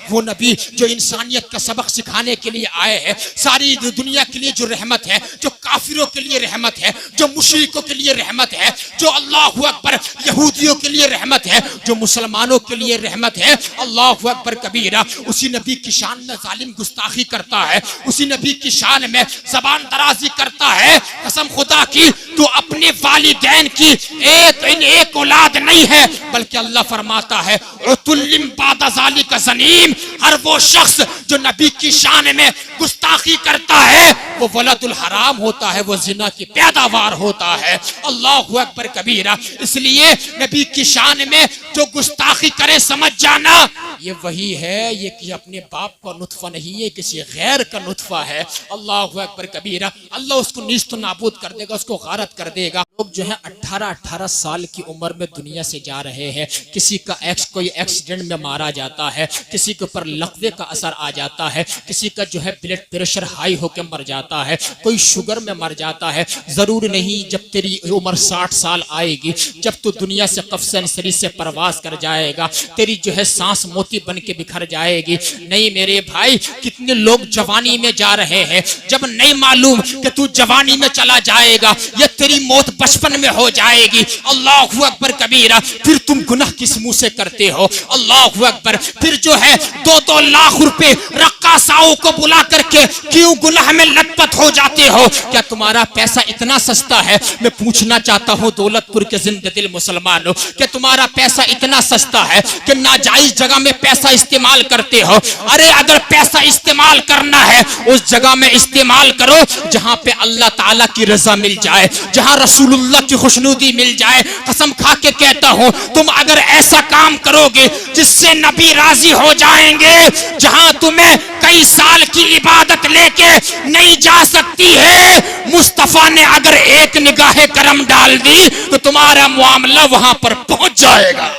وہ نبی جو انسانیت کا سبق سکھانے کے لیے آئے ہیں، ساری دنیا کے لیے جو رحمت ہے، جو کافروں کے لیے رحمت ہے، جو مشرکوں کے لیے رحمت ہے، جو اللہ اکبر یہودیوں کے لیے رحمت ہے، جو مسلمانوں کے لیے رحمت ہے، اللہ اکبر کبیرہ، اسی نبی کی شان میں ظالم گستاخی کرتا ہے، اسی نبی کی شان میں زبان درازی کرتا ہے، قسم خدا کی تو اپنے والدین کی ایک اولاد نہیں ہے، بلکہ اللہ فرماتا ہے عتلم بعد ذالک زنیم، ہر وہ شخص جو نبی کی شان میں گستاخی کرتا ہے وہ ولد الحرام ہوتا ہے، وہ زنا کی پیداوار ہوتا ہے۔ اللہ اکبر کبیرہ، اس لیے نبی کی شان میں جو گستاخی کرے سمجھ جانا یہ وہی ہے، یہ کہ اپنے باپ کا نطفہ نہیں ہے، کسی غیر کا نطفہ ہے۔ اللہ اکبر کبیرہ، اللہ اس کو نیست و نابود کر دے گا، اس کو غارت کر دے گا۔ لوگ جو ہیں 18 سال کی عمر میں دنیا سے جا رہے ہیں، کسی کا کوئی ایکسیڈنٹ میں مارا جاتا ہے، کسی کے اوپر لقوے کا اثر آ جاتا ہے، کسی کا جو ہے بلڈ پریشر ہائی ہو کے مر جاتا ہے، کوئی شوگر میں مر جاتا ہے۔ ضروری نہیں جب تیری عمر 60 سال آئے گی، جب تو دنیا سے قفس انصری سے پرواز کر جائے گا، تیری جو ہے سانس موتی بن کے بکھر جائے گی۔ نہیں میرے بھائی، کتنے لوگ جوانی میں جا رہے ہیں، جب نہیں معلوم کہ تو جوانی میں چلا جائے گا یا تیری موت بچپن میں ہو جائے گی۔ اللہ اکبر کبیرہ، پھر تم گناہ کس منہ سے کرتے ہو؟ اللہ اکبر، پھر جو ہے 2 لاکھ روپے رقاصاؤں کو بلا کر کے کیوں گناہ میں لت پت ہو جاتے ہو؟ کیا تمہارا پیسہ اتنا سستا ہے؟ میں پوچھنا چاہتا ہوں دولت پور کے زندہ دل مسلمانوں، کہ تمہارا پیسہ اتنا سستا ہے کہ ناجائز جگہ میں پیسہ استعمال کرتے ہو؟ ارے اگر پیسہ استعمال کرنا ہے اس جگہ میں استعمال کرو جہاں پہ اللہ تعالیٰ کی رضا مل جائے، جہاں رسول اللہ کی خوشنودی مل جائے۔ قسم کھا کے کہتا ہوں، تم اگر ایسا کام کرو گے جس سے نبی راضی ہو جائیں گے، جہاں تمہیں کئی سال کی عبادت لے کے نہیں جا سکتی ہے، مصطفیٰ نے اگر ایک نگاہ کرم ڈال دی تو تمہارا معاملہ وہاں پر پہنچ جائے گا،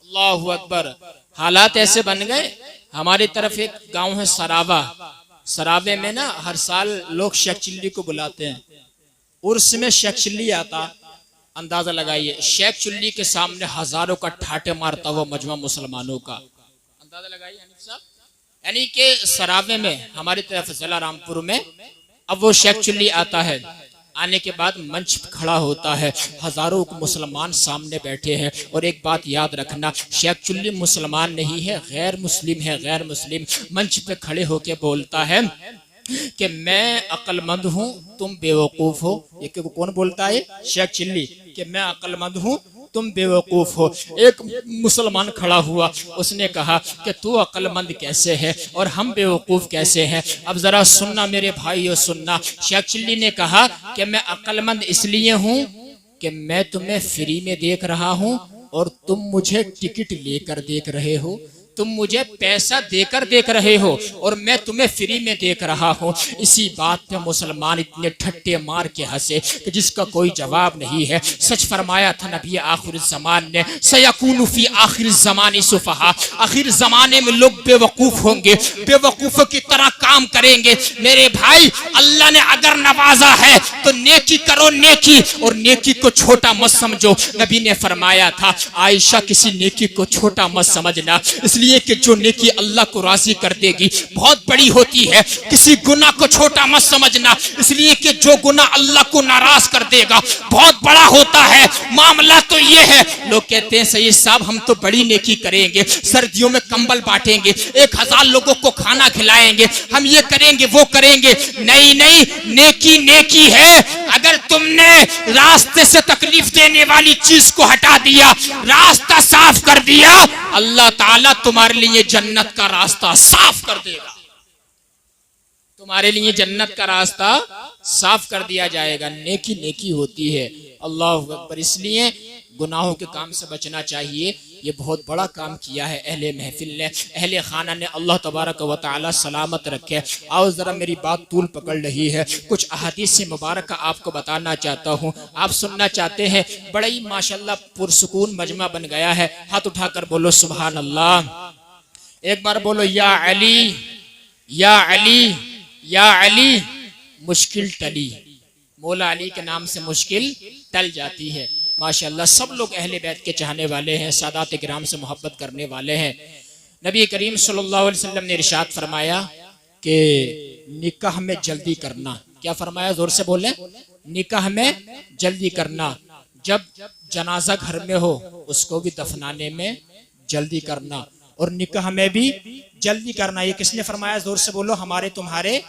اللہ اکبر۔ حالات ایسے بن گئے، ہماری طرف ایک گاؤں ہے سراوا، سراوے میں نا ہر سال لوگ شیخ چلی کو بلاتے ہیں، عرس میں شیخ چلی آتا، اندازہ لگائیے شیخ چلی کے سامنے ہزاروں کا ٹھاٹے مارتا ہوا مجمع مسلمانوں کا، اندازہ لگائیے حنیف صاحب، یعنی کہ سراوے میں ہماری طرف ضلع رامپور میں اب وہ شیخ چلی آتا ہے، آنے کے بعد منچ کھڑا ہوتا ہے، ہزاروں مسلمان سامنے بیٹھے ہیں، اور ایک بات یاد رکھنا، شیخ چلی مسلمان نہیں ہے، غیر مسلم ہے، غیر مسلم۔ منچ پہ کھڑے ہو کے بولتا ہے کہ میں عقل مند ہوں، تم بے وقوف ہو۔ یہ کون بولتا ہے؟ شیخ چلی، کہ میں عقل مند ہوں، تم بے وقوف ہو۔ ایک مسلمان کھڑا ہوا، اس نے کہا کہ تو عقل مند کیسے ہے اور ہم بے وقوف کیسے ہیں؟ اب ذرا سننا میرے بھائیو، سننا۔ شیخ چلی نے کہا کہ میں عقل مند اس لیے ہوں کہ میں تمہیں فری میں دیکھ رہا ہوں اور تم مجھے ٹکٹ لے کر دیکھ رہے ہو، تم مجھے پیسہ دے کر دیکھ رہے ہو اور میں تمہیں فری میں دیکھ رہا ہوں۔ اسی بات پہ مسلمان اتنے ٹھٹے مار کے ہنسے کہ جس کا کوئی جواب نہیں ہے۔ سچ فرمایا تھا نبی آخر الزمان نے، سیکون فی آخر الزمان سفہا، آخر زمانے میں لوگ بے وقوف ہوں گے، بے وقوفوں کی طرح کام کریں گے۔ میرے بھائی، اللہ نے اگر نوازا ہے تو نیکی کرو، نیکی، اور نیکی کو چھوٹا مت سمجھو۔ نبی نے فرمایا تھا عائشہ کسی نیکی کو چھوٹا مت سمجھنا، اس لیے کہ جو نیکی اللہ کو راضی کر دے گی بہت بڑی ہوتی ہے۔ کسی گناہ کو چھوٹا مت سمجھنا، اس لیے کہ جو گناہ اللہ کو ناراض کر دے گا بہت بڑا ہوتا ہے۔ معاملہ تو یہ ہے، لوگ کہتے ہیں سید صاحب ہم تو بڑی نیکی کریں گے، سردیوں میں کمبل بانٹیں گے، 1000 لوگوں کو کھانا کھلائیں گے، ہم یہ کریں گے وہ کریں گے۔ نہیں نہیں، نیکی نیکی ہے۔ اگر تم نے راستے سے تکلیف دینے والی چیز کو ہٹا دیا، راستہ صاف کر دیا، اللہ تعالیٰ تمہارے لیے جنت کا راستہ صاف کر دے گا، تمہارے لیے جنت کا راستہ صاف کر دیا جائے گا۔ نیکی نیکی ہوتی ہے، اللہ اکبر۔ اس لیے گناہوں کے کام سے بچنا چاہیے۔ یہ بہت بڑا کام کیا ہے اہل محفل نے، اہل خانہ نے، اللہ تبارک و تعالی سلامت رکھے۔ آؤ ذرا میری بات طول پکڑ رہی ہے، کچھ احادیث مبارکہ آپ کو بتانا چاہتا ہوں، آپ سننا چاہتے ہیں۔ بڑا ہی ماشاءاللہ پرسکون مجمع بن گیا ہے، ہاتھ اٹھا کر بولو سبحان اللہ، ایک بار بولو یا علی یا علی یا علی۔ مشکل ٹلی، مولا علی کے نام سے مشکل ٹل جاتی ہے۔ ماشاءاللہ سب لوگ اہل بیت کے چاہنے والے ہیں، سادات کرام سے محبت کرنے والے ہیں۔ نبی کریم صلی اللہ علیہ وسلم نے ارشاد فرمایا کہ نکاح میں جلدی کرنا، کیا فرمایا؟ زور سے بولیں، نکاح میں جلدی کرنا، جب جنازہ گھر میں ہو اس کو بھی دفنانے میں جلدی کرنا، اور نکاح میں بھی جلدی کرنا۔ یہ کس نے فرمایا؟ زور سے بولو، ہمارے تمہارے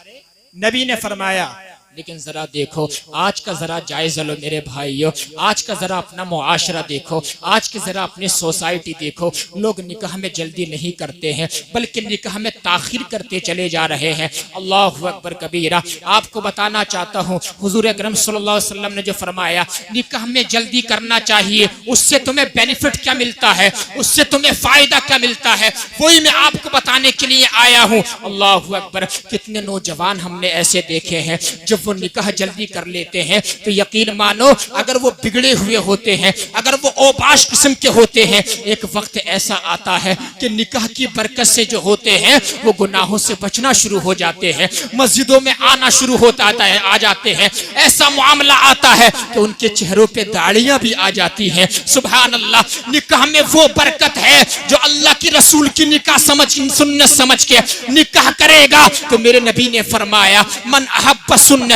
نبی نے فرمایا۔ لیکن ذرا دیکھو آج کا ذرا جائزہ لو میرے بھائیو، آج کا ذرا اپنا معاشرہ دیکھو، آج کے ذرا اپنی سوسائٹی دیکھو، لوگ نکاح میں جلدی نہیں کرتے ہیں بلکہ نکاح میں تاخیر کرتے چلے جا رہے ہیں۔ اللہ اکبر کبیرہ۔ آپ کو بتانا چاہتا ہوں حضور اکرم صلی اللہ علیہ وسلم نے جو فرمایا نکاح میں جلدی کرنا چاہیے، اس سے تمہیں بینیفٹ کیا ملتا ہے، اس سے تمہیں فائدہ کیا ملتا ہے، وہی میں آپ کو بتانے کے لیے آیا ہوں۔ اللہ اکبر۔ کتنے نوجوان ہم نے ایسے دیکھے ہیں جب وہ نکاح جلدی کر لیتے ہیں تو یقین مانو اگر وہ بگڑے ہوئے ہوتے ہیں، اگر وہ اوباش قسم کے ہوتے ہیں، ایک وقت ایسا آتا ہے کہ نکاح کی برکت سے جو ہوتے ہیں وہ گناہوں سے بچنا شروع ہو جاتے ہیں، مسجدوں میں آنا شروع ہوتا ہے، آ جاتے ہیں۔ ایسا معاملہ آتا ہے کہ ان کے چہروں پہ داڑیاں بھی آ جاتی ہیں۔ سبحان اللہ۔ نکاح میں وہ برکت ہے جو اللہ کی رسول کی نکاح سنت سمجھ کے نکاح کرے گا تو میرے نبی نے فرمایا من احب سنتی،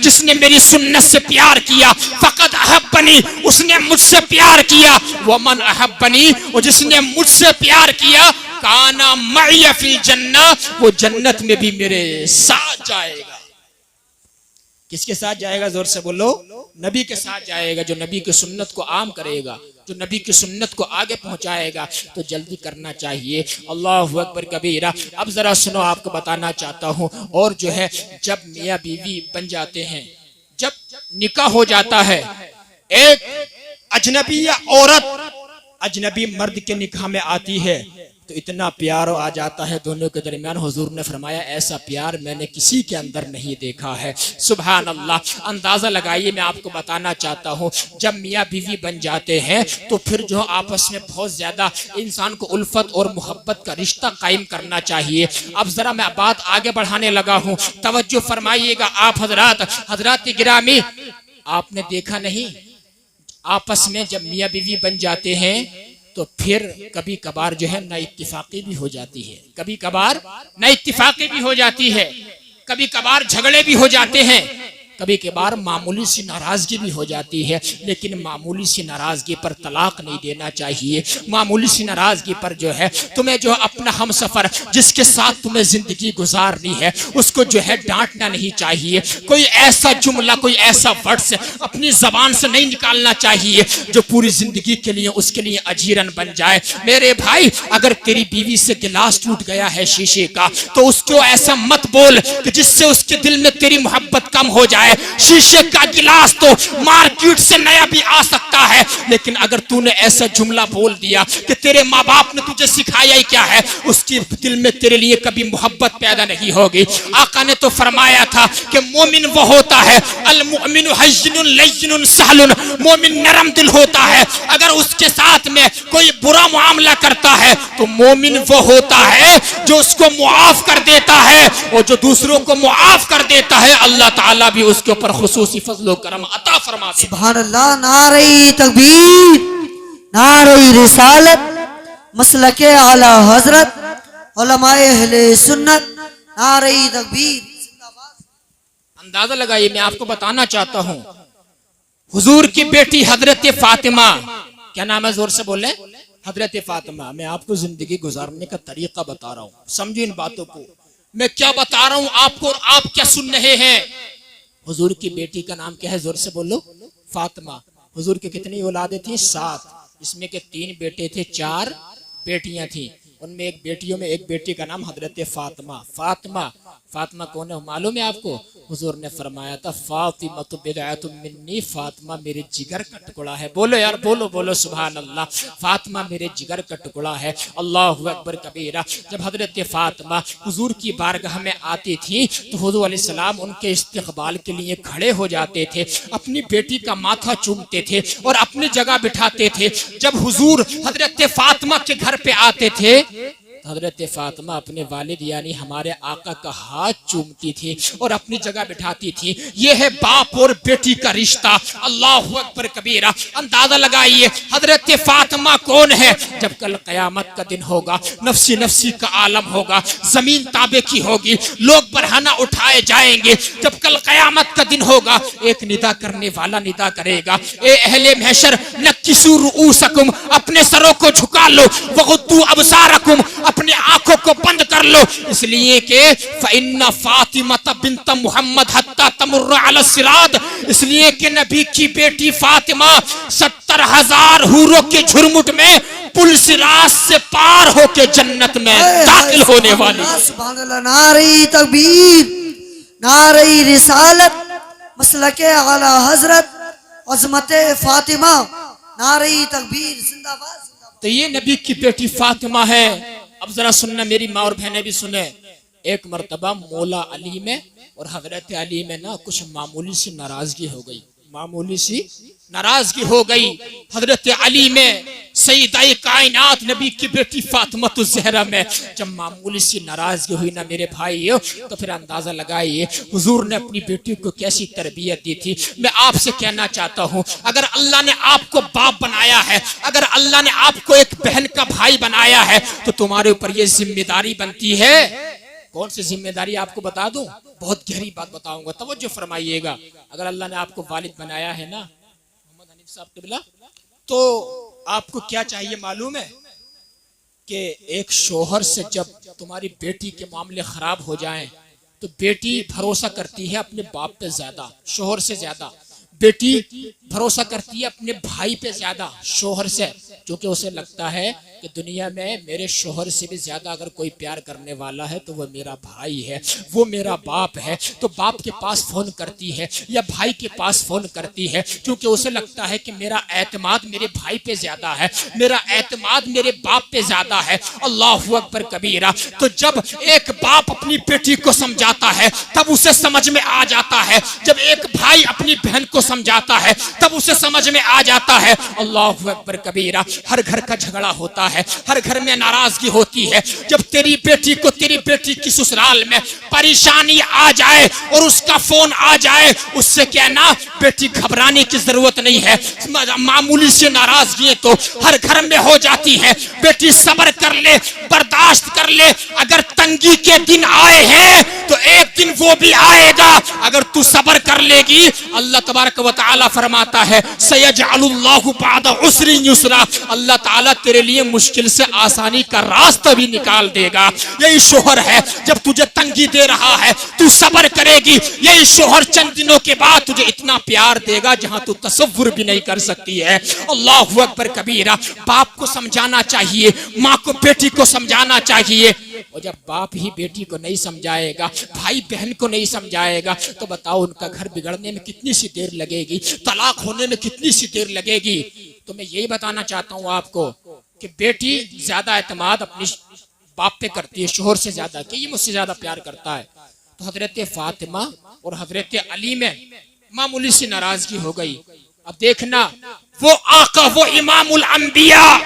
جس نے میری سنت سے پیار کیا، فقط احبنی، اس نے مجھ سے پیار کیا، ومن احبنی، اور جس نے مجھ سے پیار کیا، کانا معی فی الجنہ، وہ جنت میں بھی میرے ساتھ جائے گا۔ کس کے ساتھ جائے گا؟ زور سے بولو، نبی کے ساتھ جائے گا، جو نبی کی سنت کو عام کرے گا، جو نبی کی سنت کو آگے پہنچائے گا۔ تو جلدی کرنا چاہیے۔ اللہ اکبر کبیرہ۔ اب ذرا سنو، آپ کو بتانا چاہتا ہوں، اور جو ہے جب میاں بیوی بن جاتے ہیں، جب نکاح ہو جاتا ہے، ایک اجنبی عورت اجنبی مرد کے نکاح میں آتی ہے تو اتنا پیار آ جاتا ہے دونوں کے درمیان، حضور نے فرمایا ایسا پیار میں نے کسی کے اندر نہیں دیکھا ہے۔ سبحان اللہ۔ اندازہ لگائیے، میں آپ کو بتانا چاہتا ہوں جب میاں بیوی بن جاتے ہیں تو پھر جو آپس میں بہت زیادہ انسان کو الفت اور محبت کا رشتہ قائم کرنا چاہیے۔ اب ذرا میں بات آگے بڑھانے لگا ہوں، توجہ فرمائیے گا آپ حضرات گرامی۔ آپ نے دیکھا نہیں آپس میں جب میاں بیوی بن جاتے ہیں تو پھر کبھی کبھار جو ہے نا اتفاقی بھی ہو جاتی ہے، کبھی کبھار نا اتفاقی بھی ہو جاتی ہے، کبھی کبھار جھگڑے بھی ہو جاتے ہیں، کبھی کبھار معمولی سی ناراضگی بھی ہو جاتی ہے، لیکن معمولی سی ناراضگی پر طلاق نہیں دینا چاہیے۔ معمولی سی ناراضگی پر جو ہے تمہیں جو اپنا ہم سفر جس کے ساتھ تمہیں زندگی گزارنی ہے اس کو جو ہے ڈانٹنا نہیں چاہیے۔ کوئی ایسا جملہ، کوئی ایسا ورڈز اپنی زبان سے نہیں نکالنا چاہیے جو پوری زندگی کے لیے اس کے لیے اجیرن بن جائے۔ میرے بھائی اگر تیری بیوی سے گلاس ٹوٹ گیا ہے شیشے کا تو اس کو ایسا مت بول کہ جس سے اس کے دل میں تیری محبت کم ہو جائے۔ شیشے کا گلاس تو مارکیٹ سے نیا بھی آ سکتا ہے، لیکن اگر تو نے ایسا جملہ بول دیا کہ تیرے ماں باپ نے تجھے سکھایا ہی کیا ہے، اس کی دل میں تیرے لیے کبھی محبت پیدا نہیں ہوگی۔ آقا نے تو فرمایا تھا کہ مومن وہ ہوتا ہے المؤمن حین لین سہل، مومن نرم دل ہوتا ہے، اگر اس کے ساتھ میں کوئی برا معاملہ کرتا ہے تو مومن وہ ہوتا ہے جو اس کو معاف کر دیتا ہے، اور جو دوسروں کو معاف کر دیتا ہے اللہ تعالیٰ بھی اس کے اوپر خصوصی فضل و کرم عطا فرما دے۔ سبحان اللہ۔ نعرہ تکبیر، نعرہ رسالت، مسلک اعلی حضرت، علماء اہل سنت، نعرہ تکبیر۔ اندازہ لگائیے، میں آپ کو بتانا چاہتا ہوں حضور کی بیٹی حضرت فاطمہ، کیا نام ہے؟ زور سے بولیں، حضرت فاطمہ۔ میں آپ کو زندگی گزارنے کا طریقہ بتا رہا ہوں، سمجھیں ان باتوں کو، میں کیا بتا رہا ہوں آپ کو اور آپ کیا سن رہے ہیں۔ حضور کی بیٹی کا نام کیا ہے؟ زور سے بولو، فاطمہ۔ حضور کے کتنی اولادیں تھیں؟ 7، اس میں کے 3 بیٹے تھے، 4 بیٹیاں تھیں، ان میں ایک بیٹیوں میں ایک بیٹی کا نام حضرت فاطمہ۔ فاطمہ کون ہے معلوم ہے آپ کو؟ حضور نے فرمایا تھا فاطمہ بضعۃ منی، فاطمہ میرے جگر کا ٹکڑا ہے۔ بولو یار، بولو سبحان اللہ۔ فاطمہ میرے جگر کا ٹکڑا ہے۔ اللہ اکبر کبیرہ۔ جب حضرت فاطمہ حضور کی بارگاہ میں آتی تھی تو حضور علیہ السلام ان کے استقبال کے لیے کھڑے ہو جاتے تھے، اپنی بیٹی کا ماتھا چومتے تھے اور اپنی جگہ بٹھاتے تھے۔ جب حضور حضرت فاطمہ کے گھر پہ آتے تھے حضرت فاطمہ اپنے والد یعنی ہمارے آقا کا ہاتھ چومتی تھی اور اپنی جگہ بٹھاتی تھی. یہ ہے باپ اور بیٹی کا رشتہ. اللہ اکبر کبیرہ. اندازہ لگائیے حضرت فاطمہ کون ہے. جب کل قیامت کا دن ہوگا, نفسی نفسی کا عالم ہوگا, زمین تابے کی ہوگی, لوگ برہنہ اٹھائے جائیں گے. جب کل قیامت کا دن ہوگا, ایک ندا کرنے والا ندا کرے گا, اے اہل محشر نکسوا رؤوسکم, اپنے سروں کو جھکا لو, وغضوا ابصارکم, اپنے آنکھوں کو بند کر لو, اس لیے کہ فإن فاطمہ بنت محمد حتی تمر علی الصراط, اس لیے کہ نبی کی بیٹی فاطمہ 70,000 حوروں کے جھرمٹ میں پل صراط سے پار ہو کے جنت میں داخل ہونے والی. سبحان اللہ. نعرہ تکبیر, نعرہ رسالت, مسلک اعلی حضرت عظمت فاطمہ, نعرہ تکبیر, زندہ باد. تو یہ نبی کی بیٹی فاطمہ ہے. اب ذرا سننا میری ماں اور بہنیں بھی سنیں. ایک مرتبہ مولا علی میں اور حضرت علی میں نا کچھ معمولی سی ناراضگی ہو گئی, معمولی سی ناراضگی ہو گئی. حضرت علی میں, سیدہ کائنات نبی کی بیٹی فاطمہ الزہرا میں جب معمولی سی ناراضگی ہوئی نا میرے بھائی, تو پھر اندازہ لگائیے حضور نے اپنی بیٹی کو کیسی تربیت دی تھی. میں آپ سے کہنا چاہتا ہوں, اگر اللہ نے آپ کو باپ بنایا ہے, اگر اللہ نے آپ کو ایک بہن کا بھائی بنایا ہے, تو تمہارے اوپر یہ ذمہ داری بنتی ہے. کون سی ذمہ داری آپ کو بتا دوں؟ بہت گہری بات بتاؤں گا, توجہ فرمائیے گا. اگر اللہ نے آپ کو والد بنایا ہے نا محمد حنیف صاحب قبلہ, تو آپ کو کیا چاہیے معلوم ہے کہ ایک شوہر سے جب تمہاری بیٹی کے معاملے خراب ہو جائیں تو بیٹی بھروسہ کرتی ہے اپنے باپ پہ زیادہ, شوہر سے زیادہ. بیٹی بھروسہ کرتی ہے اپنے بھائی پہ زیادہ شوہر سے, کیونکہ اسے لگتا ہے کہ دنیا میں میرے شوہر سے بھی زیادہ اگر کوئی پیار کرنے والا ہے تو وہ میرا بھائی ہے, وہ میرا باپ ہے. تو باپ کے پاس فون کرتی ہے یا بھائی کے پاس فون کرتی ہے, کیونکہ اسے لگتا ہے کہ میرا اعتماد میرے بھائی پہ زیادہ ہے, میرا اعتماد میرے باپ پہ زیادہ ہے. اللہ اکبر کبیرہ. تو جب ایک باپ اپنی بیٹی کو سمجھاتا ہے تب اسے سمجھ میں آ جاتا ہے, جب ایک بھائی اپنی بہن کو سمجھاتا ہے تب اسے سمجھ میں آ جاتا ہے. اللہ اکبر کبیرہ. ہر گھر کا جھگڑا ہوتا ہے, ہر گھر میں ناراضگی ہوتی ہے. جب تیری بیٹی کو تیری بیٹی کی سسرال میں پریشانی آ جائے اور اس کا فون آ جائے, اس سے کہنا بیٹی گھبرانے کی ضرورت نہیں ہے, معمولی سے ناراضگی تو ہر گھر میں ہو جاتی ہے. بیٹی صبر کر لے, برداشت کر لے. اگر تنگی کے دن آئے ہیں تو ایک دن وہ بھی آئے گا. اگر تو صبر کر لے گی, اللہ تبارک و تعالی فرماتا ہے سیجعل اللہ بعد عسر یسرا, اللہ تعالیٰ تیرے لیے مشکل سے آسانی کا راستہ بھی نکال دے گا. یہی شوہر ہے, جب تجھے تنگی دے رہا ہے تو صبر کرے گی, یہی شوہر چند دنوں کے بعد تجھے اتنا پیار دے گا جہاں تو تصور بھی نہیں کر سکتی ہے. اللہ اکبر کبیرہ. باپ کو سمجھانا چاہیے, ماں کو بیٹی کو سمجھانا چاہیے. اور جب باپ ہی بیٹی کو نہیں سمجھائے گا, بھائی بہن کو نہیں سمجھائے گا, تو بتاؤ ان کا گھر بگڑنے میں کتنی سی دیر لگے گی, طلاق ہونے میں کتنی سی دیر لگے گی. تو میں یہی بتانا چاہتا ہوں آپ کو کہ بیٹی زیادہ اعتماد اپنی باپ پہ کرتی ہے شوہر سے زیادہ, کہ یہ مجھ سے زیادہ پیار کرتا ہے. تو حضرت فاطمہ اور حضرت علی میں معمولی سی ناراضگی ہو گئی. اب دیکھنا, وہ آقا, وہ امام الانبیاء,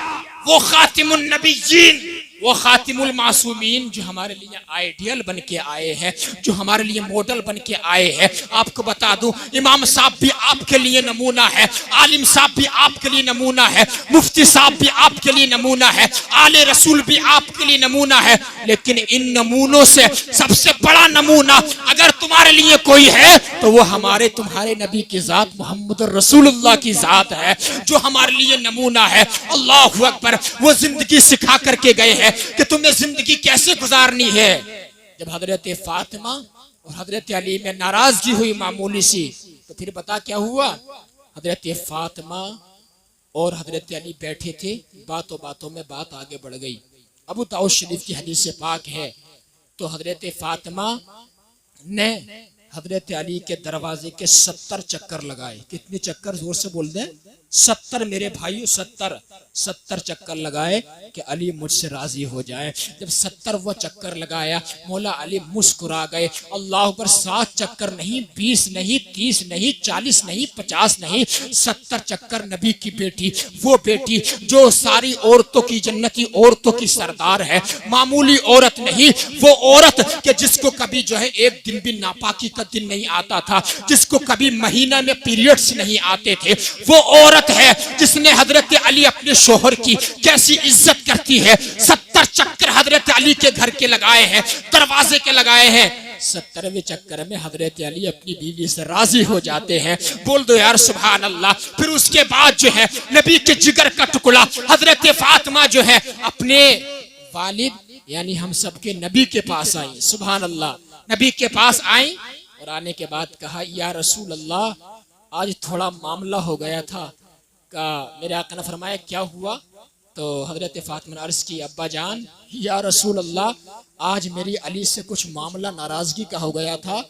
وہ خاتم النبیین, وہ خاتم المعصومین جو ہمارے لیے آئیڈیل بن کے آئے ہیں, جو ہمارے لیے ماڈل بن کے آئے ہیں. آپ کو بتا دوں امام صاحب بھی آپ کے لیے نمونہ ہے, عالم صاحب بھی آپ کے لیے نمونہ ہے, مفتی صاحب بھی آپ کے لیے نمونہ ہے, آل رسول بھی آپ کے لیے نمونہ ہے. لیکن ان نمونوں سے سب سے بڑا نمونہ اگر تمہارے لیے کوئی ہے تو وہ ہمارے تمہارے نبی کی ذات محمد رسول اللہ کی ذات ہے, جو ہمارے لیے نمونہ ہے. اللہ اکبر. وہ زندگی سکھا کر کے گئے ہیں کہ تمہیں زندگی کیسے گزارنی ہے. جب حضرت فاطمہ اور حضرت علی میں ناراضگی ہوئی معمولی سی, تو پھر بتا کیا ہوا. حضرت فاطمہ اور حضرت علی بیٹھے تھے, باتوں باتوں میں بات آگے بڑھ گئی. ابو داؤد شریف کی حدیث پاک ہے. تو حضرت فاطمہ نے حضرت علی کے دروازے کے 70 چکر لگائے. کتنے چکر؟ زور سے بول دیں. 70 میرے بھائیو 70 چکر لگائے کہ علی مجھ سے راضی ہو جائے. جب 70 وہ چکر لگایا مولا علی مسکرا گئے. اللہ اکبر. 7 چکر نہیں، 20 نہیں، 30 نہیں، 40 نہیں، 50 نہیں، 70 چکر نبی کی بیٹی، وہ بیٹی جو ساری عورتوں کی جنتی عورتوں کی سردار ہے، معمولی عورت نہیں، وہ عورت کہ جس کو کبھی جو ہے ایک دن بھی ناپاکی کا دن نہیں آتا تھا، جس کو کبھی مہینہ میں پیریڈز نہیں آتے تھے، وہ عورت ہے جس نے حضرت علی اپنے شوہر کی کیسی عزت کرتی ہے. 70 چکر حضرت علی کے گھر کے لگائے ہیں، دروازے کے لگائے ہیں. 70ویں چکر میں حضرت علی اپنی بیوی سے راضی ہو جاتے ہیں. بول دو یار سبحان اللہ. پھر اس کے بعد جو ہے نبی کے جگر کا ٹکڑا حضرت فاطمہ جو ہے اپنے والد یعنی ہم سب کے نبی کے پاس آئیں. سبحان اللہ. نبی کے پاس آئیں اور آنے کے بعد کہا یا رسول اللہ آج تھوڑا معاملہ ہو گیا تھا. میرے آقا نے فرمایا کیا ہوا؟ تو حضرت فاطمہ نے عرض کی ابا جان یا رسول اللہ آج میری علی سے کچھ معاملہ ناراضگی کا ہو گیا تھا،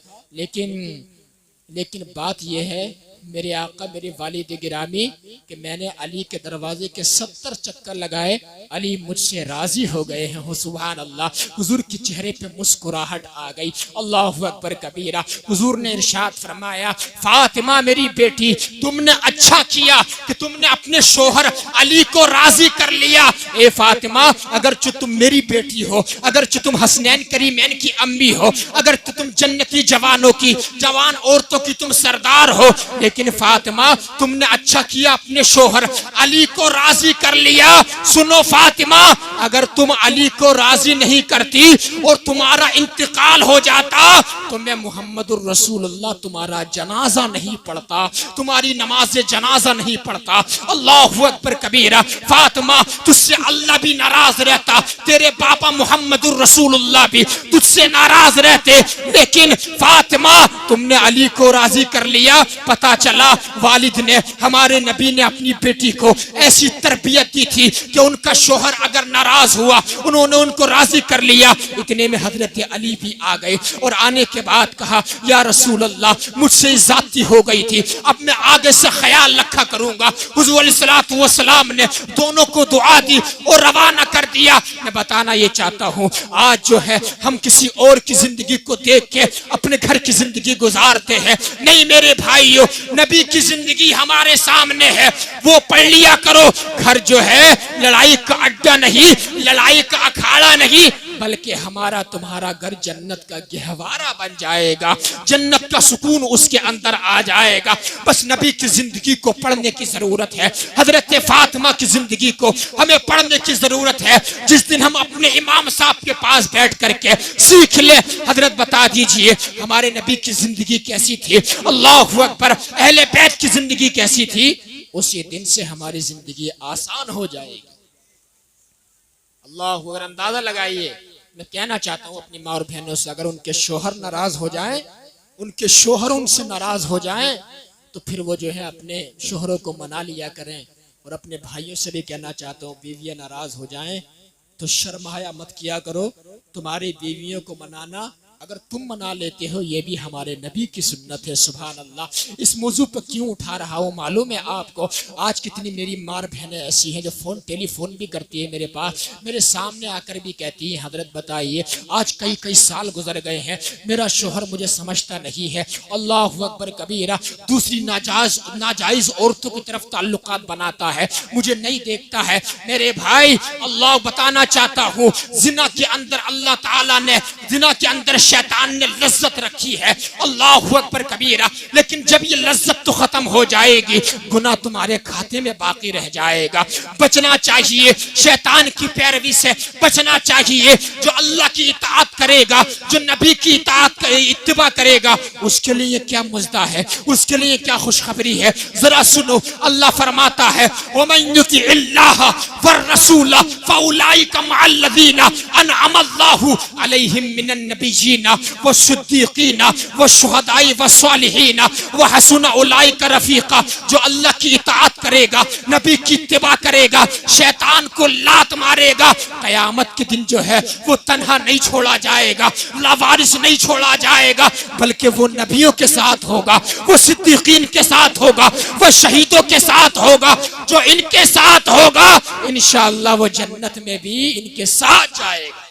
لیکن بات یہ ہے میرے آقا میرے والد گرامی کہ میں نے علی کے دروازے کے 70 چکر لگائے، علی مجھ سے راضی ہو گئے ہیں. سبحان اللہ. حضور کے چہرے پہ مسکراہٹ آ گئی. اللہ اکبر کبیرہ. حضور نے ارشاد فرمایا فاطمہ میری بیٹی تم نے اچھا کیا کہ تم نے اپنے شوہر علی کو راضی کر لیا. اے فاطمہ اگرچہ تم میری بیٹی ہو، اگرچہ تم حسنین کریمین کی امی ہو، اگرچہ تم جنتی جوان عورتوں کی تم سردار ہو، لیکن فاطمہ تم نے اچھا کیا اپنے شوہر علی کو راضی کر لیا. سنو فاطمہ اگر تم علی کو راضی نہیں کرتی اور تمہارا انتقال ہو جاتا تو میں محمد الرسول اللہ تمہارا جنازہ نہیں پڑھتا، تمہاری نماز جنازہ نہیں پڑھتا. اللہ اکبر کبیرہ. فاطمہ تجھ سے اللہ بھی ناراض رہتا، تیرے باپا محمد الرسول اللہ بھی تجھ سے ناراض رہتے، لیکن فاطمہ تم نے علی کو راضی کر لیا. پتا چلا والد نے ہمارے نبی نے اپنی بیٹی کو ایسی تربیت دی تھی کہ ان کا شوہر اگر ناراض ہوا انہوں نے ان کو راضی کر لیا. اتنے میں حضرت علی بھی آ گئے اور آنے کے بعد کہا یا رسول اللہ مجھ سے ذاتی ہو گئی تھی، اب میں آگے سے خیال رکھا کروں گا. حضور علیہ الصلوۃ والسلام نے دونوں کو دعا دی اور روانہ کر دیا. میں بتانا یہ چاہتا ہوں آج جو ہے ہم کسی اور کی زندگی کو دیکھ کے اپنے گھر کی زندگی گزارتے ہیں. نہیں میرے بھائیو نبی کی زندگی ہمارے سامنے ہے، وہ پڑھ لیا کرو. گھر جو ہے لڑائی کا اڈا نہیں، لڑائی کا اکھاڑا نہیں، بلکہ ہمارا تمہارا گھر جنت کا گہوارہ بن جائے گا، جنت کا سکون اس کے اندر آ جائے گا. بس نبی کی زندگی کو پڑھنے کی ضرورت ہے، حضرت فاطمہ کی زندگی کو ہمیں پڑھنے کی ضرورت ہے. جس دن ہم اپنے امام صاحب کے پاس بیٹھ کر کے سیکھ لیں حضرت بتا دیجئے ہمارے نبی کی زندگی کیسی تھی، اللہ اکبر، اہل بیت کی زندگی کیسی تھی، اسی دن سے ہماری زندگی آسان ہو جائے گی. اللہ اگر اندازہ لگائیے. میں کہنا چاہتا ہوں اپنی ماں اور بہنوں سے اگر ان کے شوہر ناراض ہو جائیں، ان کے شوہر ان سے ناراض ہو جائیں تو پھر وہ جو ہے اپنے شوہروں کو منا لیا کریں. اور اپنے بھائیوں سے بھی کہنا چاہتا ہوں بیویاں ناراض ہو جائیں تو شرمایا مت کیا کرو. تمہاری بیویوں کو منانا اگر تم منا لیتے ہو یہ بھی ہمارے نبی کی سنت ہے. سبحان اللہ. اس موضوع پر کیوں اٹھا رہا ہوں معلوم ہے آپ کو، آج کتنی میری ماں بہنیں ایسی ہیں جو ٹیلی فون بھی کرتی ہے میرے پاس، میرے سامنے آ کر بھی کہتی ہیں حضرت بتائیے آج کئی سال گزر گئے ہیں میرا شوہر مجھے سمجھتا نہیں ہے، اللہ اکبر کبیرہ، دوسری ناجائز عورتوں کی طرف تعلقات بناتا ہے، مجھے نہیں دیکھتا ہے. میرے بھائی اللہ بتانا چاہتا ہوں زنا کے اندر اللہ تعالیٰ نے زنا کے اندر شیطان نے لذت رکھی ہے، اللہ اکبر کبیرہ، لیکن جب یہ لذت تو ختم ہو جائے گی گناہ تمہارے کھاتے میں باقی رہ جائے گا. بچنا چاہیے شیطان کی پیروی سے، بچنا چاہیے. جو اللہ کی اطاعت کرے گا، جو نبی کی اتباع کرے گا، اس کے لیے کیا مزدہ ہے، اس کے لیے کیا خوشخبری ہے. ذرا سنو اللہ فرماتا ہے وَمَن يُطِعِ اللَّهَ وَالرَّسُولَ فَأُولَٰئِكَ مَعَ الَّذِينَ أَنْعَمَ اللَّهُ عَلَيْهِم مِّنَ من النبیین والصدیقین والشہداء والصالحین وحسن اولئک رفیقا. جو اللہ کی اطاعت کرے گا، نبی کی اتباع کرے گا، شیطان کو لات مارے گا، قیامت کے دن جو ہے وہ تنہا نہیں چھوڑا جائے گا، لاوارث نہیں چھوڑا جائے گا، بلکہ وہ نبیوں کے ساتھ ہوگا، وہ صدیقین کے ساتھ ہوگا، وہ شہیدوں کے ساتھ ہوگا. جو ان کے ساتھ ہوگا انشاءاللہ وہ جنت میں بھی ان کے ساتھ جائے گا.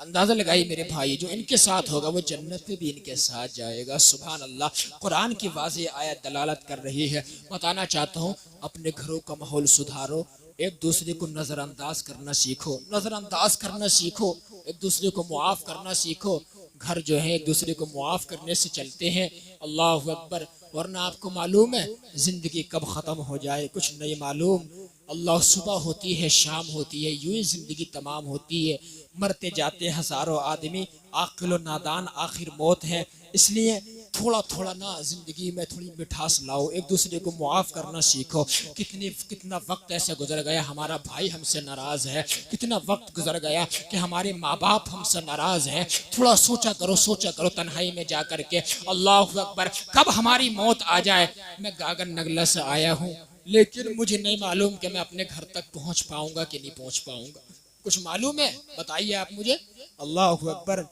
اندازہ لگائی میرے بھائی، جو ان کے ساتھ ہوگا وہ جنت میں بھی ان کے ساتھ جائے گا. سبحان اللہ. قرآن کی واضح آیت دلالت کر رہی ہے. بتانا چاہتا ہوں اپنے گھروں کا ماحول سدھارو، ایک دوسرے کو نظر انداز کرنا سیکھو، نظر انداز کرنا سیکھو، ایک دوسرے کو معاف کرنا سیکھو. گھر جو ہے ایک دوسرے کو معاف کرنے سے چلتے ہیں. اللہ اکبر. ورنہ آپ کو معلوم ہے زندگی کب ختم ہو جائے کچھ نہیں معلوم. اللہ صبح ہوتی ہے شام ہوتی ہے، یوں ہی زندگی تمام ہوتی ہے. مرتے جاتے ہزاروں آدمی، عاقل و نادان آخر موت ہے. اس لیے تھوڑا تھوڑا نا زندگی میں تھوڑی مٹھاس لاؤ، ایک دوسرے کو معاف کرنا سیکھو. کتنا وقت ایسے گزر گیا ہمارا بھائی ہم سے ناراض ہے، کتنا وقت گزر گیا کہ ہمارے ماں باپ ہم سے ناراض ہیں. تھوڑا سوچا کرو تنہائی میں جا کر کے. اللہ اکبر. کب ہماری موت آ جائے. میں گاگن نگلا سے آیا ہوں لیکن مجھے نہیں معلوم کہ میں اپنے گھر تک پہنچ پاؤں گا کہ نہیں پہنچ پاؤں گا. کچھ معلوم ہے؟ بتائیے آپ مجھے. اللہ اکبر.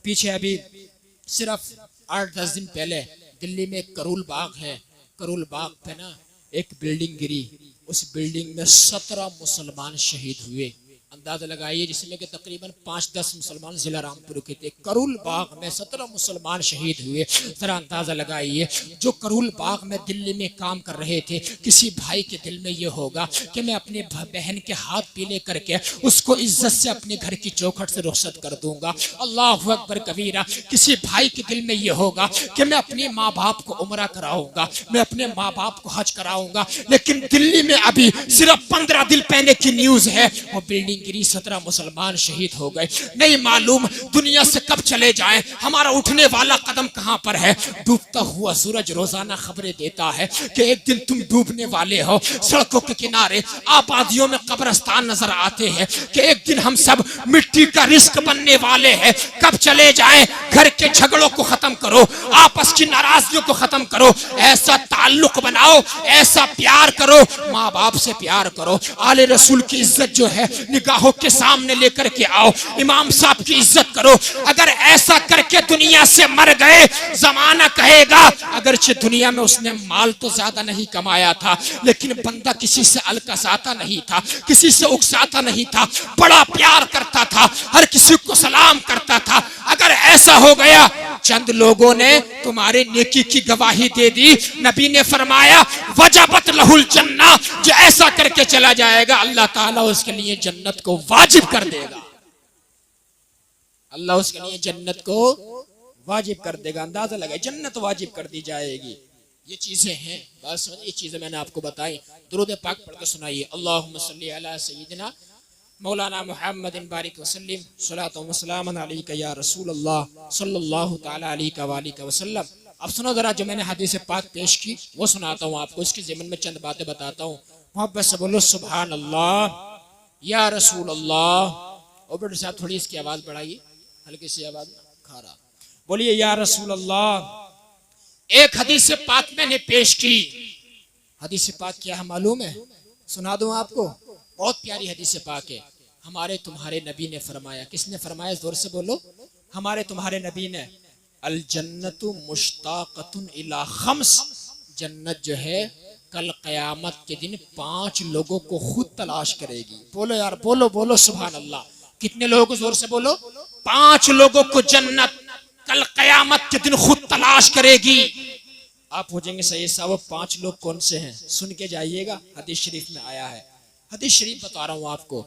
پیچھے ابھی صرف 8-10 دن پہلے دلی میں ایک کرول باغ ہے، کرول باغ پہ نا ایک بلڈنگ گری. اس بلڈنگ میں 17 مسلمان شہید ہوئے. اندازہ لگائیے جس میں کہ تقریباً 5-10 مسلمان ضلع رامپور کے تھے. کرول باغ میں 17 مسلمان شہید ہوئے. ذرا اندازہ لگائیے جو کرول باغ میں دلی میں کام کر رہے تھے، کسی بھائی کے دل میں یہ ہوگا کہ میں اپنے بہن کے ہاتھ پیلے کر کے اس کو عزت سے اپنے گھر کی چوکھٹ سے رخصت کر دوں گا. اللہ اکبر کبیرہ. کسی بھائی کے دل میں یہ ہوگا کہ میں اپنے ماں باپ کو عمرہ کراؤں گا، میں اپنے ماں باپ کو حج کراؤں گا. لیکن دلی میں ابھی صرف 15 دن پہلے کی نیوز ہے وہ بلڈنگ گری، 17 مسلمان شہید ہو گئے. نہیں معلوم دنیا سے کب چلے جائیں، ہمارا اٹھنے والا قدم کہاں پر ہے. ڈوبتا ہوا سورج روزانہ خبریں دیتا ہے کہ ایک دن تم ڈوبنے والے ہو. سڑکوں کے کنارے آبادیوں میں قبرستان نظر آتے ہیں کہ ایک دن ہم سب مٹی کا رزق بننے والے ہیں. کب چلے جائیں. گھر کے جھگڑوں کو ختم کرو، آپس کی ناراضیوں کو ختم کرو، ایسا تعلق بناؤ، ایسا پیار کرو، ماں باپ سے پیار کرو، آل رسول کی عزت جو ہے نگاہوں کے سامنے لے کر کے آؤ، امام صاحب کی عزت کرو. اگر ایسا کر کے دنیا سے مر گئے زمانہ کہے گا اگرچہ دنیا میں اس نے مال تو زیادہ نہیں کمایا تھا لیکن بندہ کسی سے الکساتا نہیں تھا، کسی سے اکساتا نہیں تھا، بڑا پیار کرتا تھا، ہر کسی کو سلام کرتا تھا. اگر ایسا ہو گیا چند لوگوں نے تمہارے نیکی کی گواہی دے دی. نبی نے فرمایا وجبت لہ الجنہ. جو ایسا کر کے چلا جائے گا اللہ تعالیٰ اس کے لیے جنت کو واجب کر دے گا. اللہ اس کے لیے جنت کو واجب کر دے گا. اندازہ لگائے جنت واجب کر دی جائے گی. یہ چیزیں ہیں، بس یہ چیزیں میں نے آپ کو بتائی. درود پاک پڑھ کے سنائیے. اللہم صلی علی سیدنا مولانا محمد بارک وسلم صلاۃ و سلام علیک یا رسول اللہ صلی اللہ تعالی علیہ وآلہ وسلم. اب سنو ذرا جو میں نے حدیث پاک پیش کی وہ سناتا ہوں آپ کو. اس کے ضمن میں چند باتیں بتاتا ہوں. محبت سے بولو سبحان اللہ یا رسول اللہ. اور بیٹے صاحب تھوڑی اس کی آواز بڑھائیے، ہلکی سی آواز کھارا. بولیے یا رسول اللہ. ایک حدیث پاک میں نے پیش کی. حدیث پاک کیا ہے معلوم ہے؟ سنا دوں آپ کو. بہت پیاری حدیث پاک ہے. ہمارے تمہارے نبی نے فرمایا. کس نے فرمایا؟ زور سے بولو. ہمارے تمہارے نبی نے الجنت مشتاقۃ الی خمس. جنت جو ہے کل قیامت کے دن 5 لوگوں کو خود تلاش کرے گی. بولو یار، بولو بولو سبحان اللہ. کتنے لوگوں؟ زور سے بولو. 5 لوگوں کو جنت کل قیامت کے دن خود تلاش کرے گی. آپ ہو جائیں گے صحیح صاحب 5 لوگ کون سے ہیں؟ سن کے جائیے گا. حدیث شریف میں آیا ہے. حدیث شریف بتا رہا ہوں آپ کو.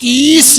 30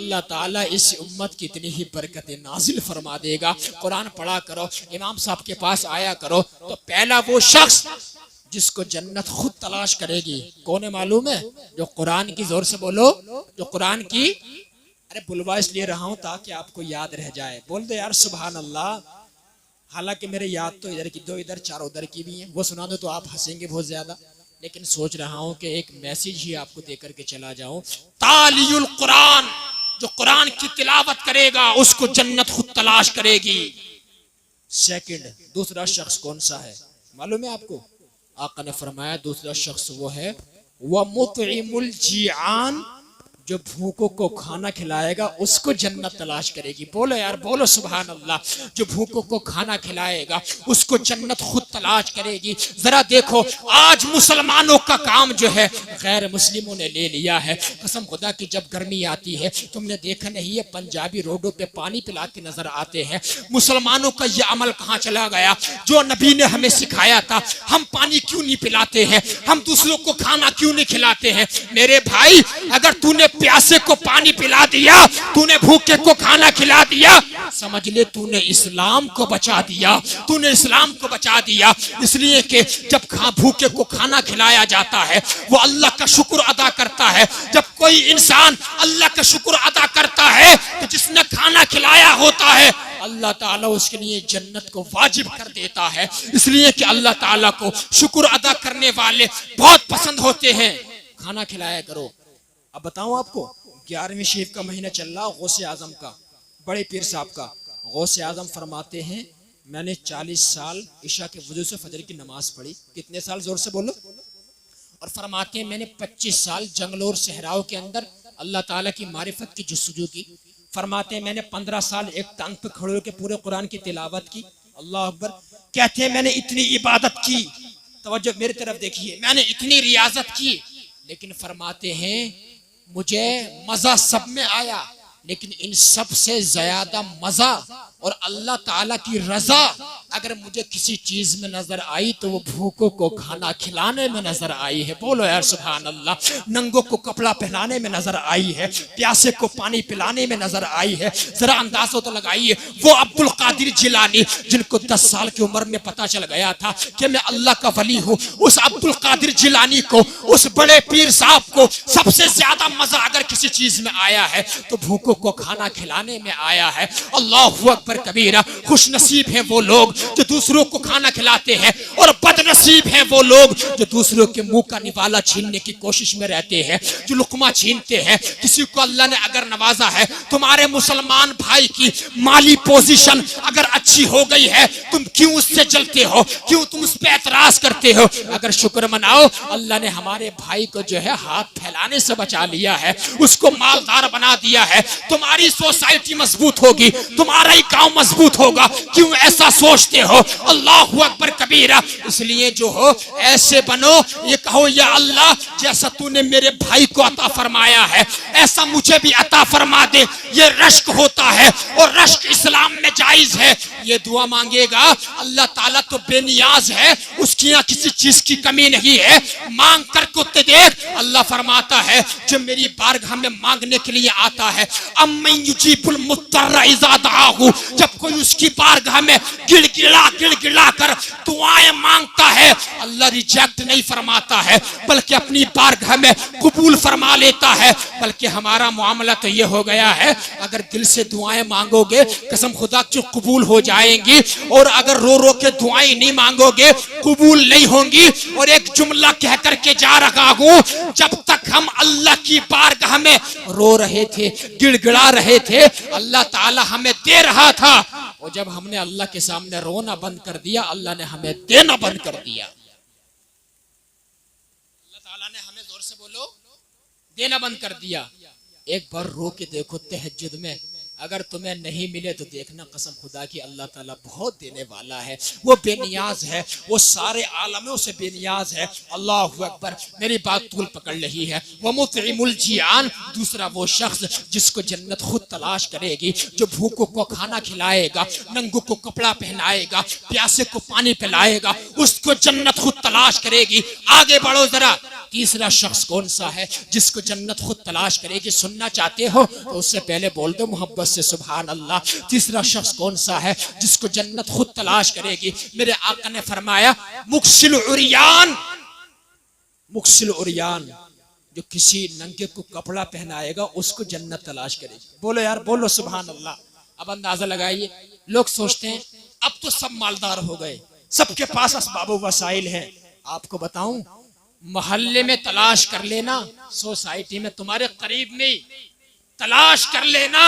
اللہ تعالیٰ اس امت کی اتنی ہی برکت نازل فرما دے گا. قرآن پڑھا کرو, امام صاحب کے پاس آیا کرو, تو پہلا وہ شخص جس کو جنت خود تلاش کرے گی کون ہے معلوم ہے؟ جو قرآن کی, زور سے بولو, جو قرآن کی, ارے بلوا اس لیے رہا ہوں تاکہ آپ کو یاد رہ جائے. بول دے یار سبحان اللہ. حالانکہ میرے یاد تو ادھر کی دو, ادھر چار ادھر کی بھی ہیں, وہ سنا دو تو آپ ہنسیں گے بہت زیادہ, لیکن سوچ رہا ہوں کہ ایک میسیج ہی آپ کو دے کر کے چلا جاؤں. تالی القرآن, جو قرآن کی تلاوت کرے گا اس کو جنت خود تلاش کرے گی. سیکنڈ, دوسرا شخص کون سا ہے معلوم ہے آپ کو؟ آقا نے فرمایا دوسرا شخص وہ ہے وَمُطْعِمُ الْجِعَانِ, جو بھوکوں کو کھانا کھلائے گا اس کو جنت تلاش کرے گی. بولو یار, بولو سبحان اللہ. جو بھوکوں کو کھانا کھلائے گا اس کو جنت خود تلاش کرے گی. ذرا دیکھو آج مسلمانوں کا کام جو ہے غیر مسلموں نے لے لیا ہے. قسم خدا کی جب گرمی آتی ہے تم نے دیکھا نہیں ہے پنجابی روڈوں پہ پانی پلاتے نظر آتے ہیں. مسلمانوں کا یہ عمل کہاں چلا گیا جو نبی نے ہمیں سکھایا تھا؟ ہم پانی کیوں نہیں پلاتے ہیں؟ ہم دوسروں کو کھانا کیوں نہیں کھلاتے ہیں؟ میرے بھائی, اگر تو نے پیاسے کو پانی پلا دیا, تو نے بھوکے کو کھانا کھلا دیا, سمجھ لے تو نے اسلام کو بچا دیا, تو نے اسلام کو بچا دیا. اس لیے کہ جب بھوکے کو کھانا کھلایا جاتا ہے وہ اللہ کا شکر ادا کرتا ہے. جب کوئی انسان اللہ کا شکر ادا کرتا ہے تو جس نے کھانا کھلایا ہوتا ہے اللہ تعالیٰ اس کے لیے جنت کو واجب کر دیتا ہے. اس لیے کہ اللہ تعالیٰ کو شکر ادا کرنے والے بہت پسند ہوتے ہیں. کھانا کھلایا کرو. اب بتاؤں آپ کو, 11ویں شریف کا مہینہ چل رہا, غوث اعظم کا, بڑے پیر صاحب کا. غوث اعظم فرماتے ہیں میں نے 40 سال عشاء کے وضو سے فجر کی نماز پڑھی. کتنے سال؟ زور سے بولو. اور فرماتے ہیں میں نے 25 سال جنگلوں اور صحراؤں کے اندر اللہ تعالیٰ کی معرفت کی جستجو کی. فرماتے ہیں میں نے 15 سال ایک ٹانگ پہ کھڑے ہو کے پورے قرآن کی تلاوت کی. اللہ اکبر. کہتے ہیں میں نے اتنی عبادت کی, توجہ میری طرف دیکھیے, میں نے اتنی ریاضت کی, لیکن فرماتے ہیں مجھے مزہ سب میں آیا, لیکن ان سب سے زیادہ مزہ اور اللہ تعالیٰ کی رضا اگر مجھے کسی چیز میں نظر آئی تو وہ بھوکوں کو کھانا کھلانے میں نظر آئی ہے. بولو یار سبحان اللہ. ننگوں کو کپڑا پہنانے میں نظر آئی ہے, پیاسے کو پانی پلانے میں نظر آئی ہے. ذرا اندازہ تو لگائیے, وہ عبد القادر جیلانی جن کو 10 سال کی عمر میں پتا چل گیا تھا کہ میں اللہ کا ولی ہوں, اس عبد القادر جیلانی کو, اس بڑے پیر صاحب کو سب سے زیادہ مزہ اگر کسی چیز میں آیا ہے تو بھوکوں کو کھانا کھلانے میں آیا ہے. اللہ اکبر کبیرہ. خوش نصیب ہیں وہ لوگ جو دوسروں کو کھانا کھلاتے ہیں, اور بد نصیب ہیں وہ لوگ جو دوسروں کے منہ کا نوالا چھیننے کی کوشش میں رہتے ہیں, جو لقمہ چھینتے ہیں. کسی کو اللہ نے اگر نوازا ہے, تمہارے مسلمان بھائی کی مالی پوزیشن اگر اچھی ہو گئی ہے, تم کیوں اس سے جلتے ہو؟ کیوں تم اس پہ اعتراض کرتے ہو؟ اگر شکر مناؤ, اللہ نے ہمارے بھائی کو جو ہے ہاتھ پھیلانے سے بچا لیا ہے, اس کو مالدار بنا دیا ہے. تمہاری سوسائٹی مضبوط ہوگی, تمہارا ہی گاؤں مضبوط ہوگا. کیوں ایسا سوچتے ہو؟ اللہ اکبر کبیرہ. اس لیے جو ہو ایسے بنو, یہ کہو یا اللہ جیسا تو نے میرے بھائی کو عطا فرمایا ہے ایسا مجھے بھی عطا فرما دے. یہ رشک ہوتا ہے اور رشک اسلام میں جائز ہے. یہ دعا مانگے گا, اللہ تعالیٰ تو بے نیاز ہے, اس کی یہاں کسی چیز کی کمی نہیں ہے. مانگ کر کو دیکھ, اللہ فرماتا ہے جو میری بارگاہ میں مانگنے کے لیے آتا ہے, امن یجیب المضطر اذا دعاہ, جب کوئی اس کی بارگاہ میں گڑ گڑا کر دعائیں مانگتا ہے اللہ ریجیکٹ نہیں فرماتا ہے بلکہ اپنی بارگاہ میں قبول فرما لیتا ہے. بلکہ ہمارا معاملہ تو یہ ہو گیا ہے, اگر دل سے دعائیں مانگو گے قسم خدا کی قبول ہو جائیں گی, اور اگر رو رو کے دعائیں نہیں مانگو گے قبول نہیں ہوں گی. اور ایک جملہ کہہ کر کے جا رہا ہوں, جب تک ہم اللہ کی بارگاہ میں رو رہے تھے, گڑ گڑا رہے تھے, اللہ تعالی ہمیں دے رہا تھا, اور جب ہم نے اللہ کے سامنے رونا بند کر دیا اللہ نے ہمیں دینا بند کر دیا. اللہ تعالیٰ نے ہمیں, زور سے بولو, دینا بند کر دیا. ایک بار رو کے دیکھو تہجد میں, اگر تمہیں نہیں ملے تو دیکھنا قسم خدا کی اللہ تعالیٰ بہت دینے والا ہے. وہ بے نیاز ہے, وہ سارے عالموں سے بے نیاز ہے. اللہ اکبر. میری بات طول پکڑ رہی ہے. وَمُطْعِمُ الْجِعَانِ, دوسرا وہ شخص جس کو جنت خود تلاش کرے گی, جو بھوکوں کو کھانا کھلائے گا, ننگوں کو کپڑا پہنائے گا, پیاسے کو پانی پلائے گا, اس کو جنت خود تلاش کرے گی. آگے بڑھو ذرا, تیسرا شخص کون سا ہے جس کو جنت خود تلاش کرے گی؟ سننا چاہتے ہو تو اس سے پہلے بول دو محبت سے سبحان اللہ. تیسرا شخص کون سا ہے جس کو جنت خود تلاش کرے گی؟ میرے آقا نے فرمایا مکسل عریان. مکسل عریان جو کسی ننگے کو کپڑا پہنائے گا اس کو جنت تلاش کرے گی. بولو یار بولو سبحان اللہ. اب اندازہ لگائیے, لوگ سوچتے ہیں اب تو سب مالدار ہو گئے, سب کے پاس اسباب و وسائل ہیں. آپ کو بتاؤں, محلے میں تلاش کر لینا, سوسائٹی میں تمہارے قریب میں تلاش کر لینا,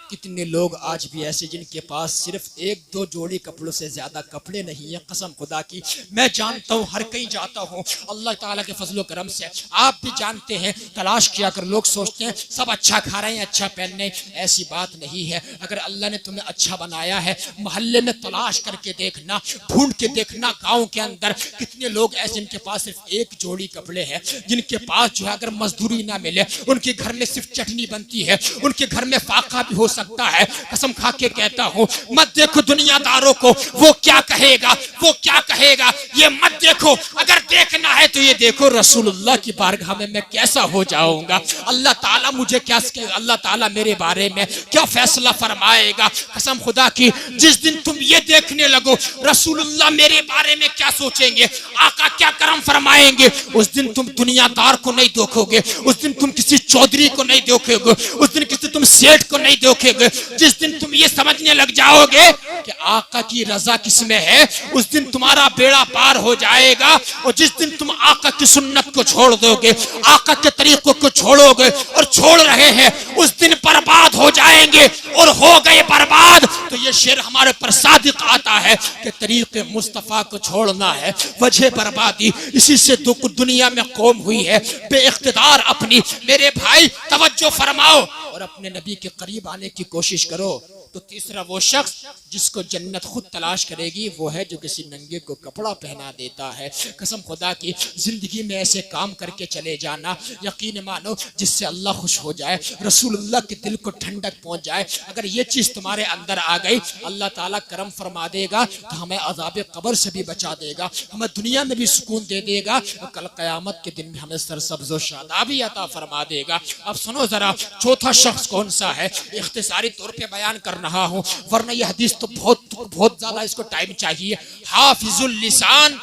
کتنے لوگ آج بھی ایسے جن کے پاس صرف ایک دو جوڑی کپڑوں سے زیادہ کپڑے نہیں ہیں. قسم خدا کی میں جانتا ہوں, ہر کہیں جاتا ہوں, اللہ تعالیٰ کے فضل و کرم سے آپ بھی جانتے ہیں. تلاش کیا کر. لوگ سوچتے ہیں سب اچھا کھا رہے ہیں اچھا پہن رہے ہیں, ایسی بات نہیں ہے. اگر اللہ نے تمہیں اچھا بنایا ہے, محلے میں تلاش کر کے دیکھنا, ڈھونڈ کے دیکھنا, گاؤں کے اندر کتنے لوگ ایسے جن کے پاس صرف ایک جوڑی کپڑے ہیں, جن کے پاس جو ہے اگر مزدوری نہ ملے ان کے گھر میں صرف چٹنی بنتی ہے, ان کے گھر میں فاقہ بھی ہو سکتا ہے. قسم کھا کے کہتا ہوں, مت دیکھو دنیا داروں کو, وہ کیا کہے گا, وہ کیا کہے گا, یہ مت دیکھو. اگر دیکھنا ہے تو یہ دیکھو رسول اللہ کی بارگاہ میں میں کیسا ہو جاؤں گا, اللہ تعالیٰ مجھے کیا, اللہ تعالیٰ میرے بارے میں کیا فیصلہ فرمائے گا. قسم خدا کی جس دن تم یہ دیکھنے لگو رسول اللہ میرے بارے میں کیا سوچیں گے, آقا کیا کرم فرمائیں گے, اس دن تم دنیا دار کو نہیں دیکھو گے, اس دن تم کسی چودھری کو نہیں دیکھو گے, اس دن کسی تم سیٹ کو نہیں دیکھو گے. جس دن تم یہ سمجھنے لگ جاؤ گے کہ آقا کی رضا کس میں ہے, اس دن تمہارا بیڑا پار ہو جائے گا. اور جس دن تم آقا کی سنت کو چھوڑ دو گے, آقا کے طریقوں کو چھوڑو گے اور چھوڑ رہے ہیں, اس دن برباد ہو جائیں گے اور ہو گئے برباد. تو یہ شعر ہمارے پر صادق آتا ہے کہ طریق مصطفیٰ کو چھوڑنا ہے وجہ بربادی. اسی سے دنیا میں قوم ہوئی ہے بے اقتدار اپنی. میرے بھائی توجہ فرماؤ اور اپنے نبی کے قریب آنے کی کوشش کرو. تو تیسرا وہ شخص جس کو جنت خود تلاش کرے گی وہ ہے جو کسی ننگے کو کپڑا پہنا دیتا ہے. قسم خدا کی زندگی میں ایسے کام کر کے چلے جانا, یقین مانو جس سے اللہ خوش ہو جائے, رسول اللہ کے دل کو ٹھنڈک پہنچ جائے. اگر یہ چیز تمہارے اندر آ گئی, اللہ تعالیٰ کرم فرما دے گا تو ہمیں عذاب قبر سے بھی بچا دے گا, ہمیں دنیا میں بھی سکون دے دے گا, اور کل قیامت کے دن میں ہمیں سرسبز و شادابی عطا فرما دے گا. اب سنو ذرا, چوتھا شخص کون سا ہے, اختصاری طور پہ بیان کر رہا ہوں ورنہ یہ حدیث تو بہت زیادہ اس کو ٹائم چاہیے. حافظ اللسان,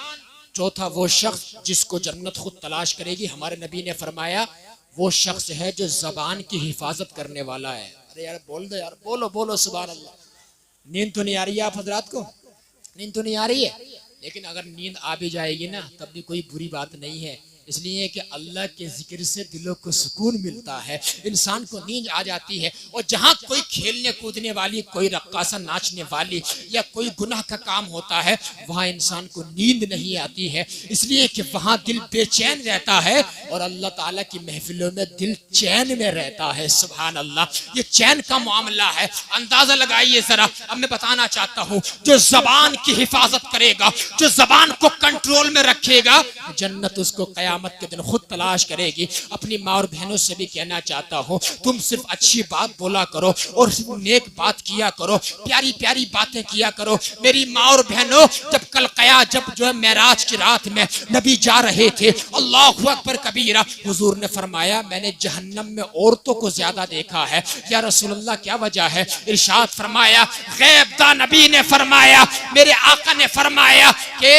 چوتھا وہ شخص جس کو جنت خود تلاش کرے گی, ہمارے نبی نے فرمایا وہ شخص ہے جو زبان کی حفاظت کرنے والا ہے. ارے یار بول دو یار, بولو بولو سبحان اللہ. نیند تو نہیں آ رہی ہے آپ حضرات کو, نیند تو نہیں آ رہی ہے, لیکن اگر نیند آ بھی جائے گی نا تب بھی کوئی بری بات نہیں ہے, اس لیے کہ اللہ کے ذکر سے دلوں کو سکون ملتا ہے, انسان کو نیند آ جاتی ہے. اور جہاں کوئی کھیلنے کودنے والی, کوئی رقاصہ ناچنے والی یا کوئی گناہ کا کام ہوتا ہے وہاں انسان کو نیند نہیں آتی ہے, اس لیے کہ وہاں دل بے چین رہتا ہے اور اللہ تعالیٰ کی محفلوں میں دل چین میں رہتا ہے. سبحان اللہ, یہ چین کا معاملہ ہے. اندازہ لگائیے ذرا. اب میں بتانا چاہتا ہوں جو زبان کی حفاظت کرے گا, جو زبان کو کنٹرول میں رکھے گا, جنت اس کو قیامت کے دن خود تلاش کرے گی. اپنی ماں اور بہنوں سے بھی کہنا چاہتا ہوں تم صرف اچھی بات بولا کرو اور صرف نیک بات کیا کرو, پیاری پیاری باتیں کیا کرو. میری ماں اور بہنوں, جب جو ہے معراج کی رات میں نبی جا رہے تھے, اللہ اکبر کبیرہ, حضور نے فرمایا میں نے جہنم میں عورتوں کو زیادہ دیکھا ہے. یا رسول اللہ کیا وجہ ہے؟ ارشاد فرمایا, غیب دا نبی نے فرمایا, میرے آقا نے فرمایا کہ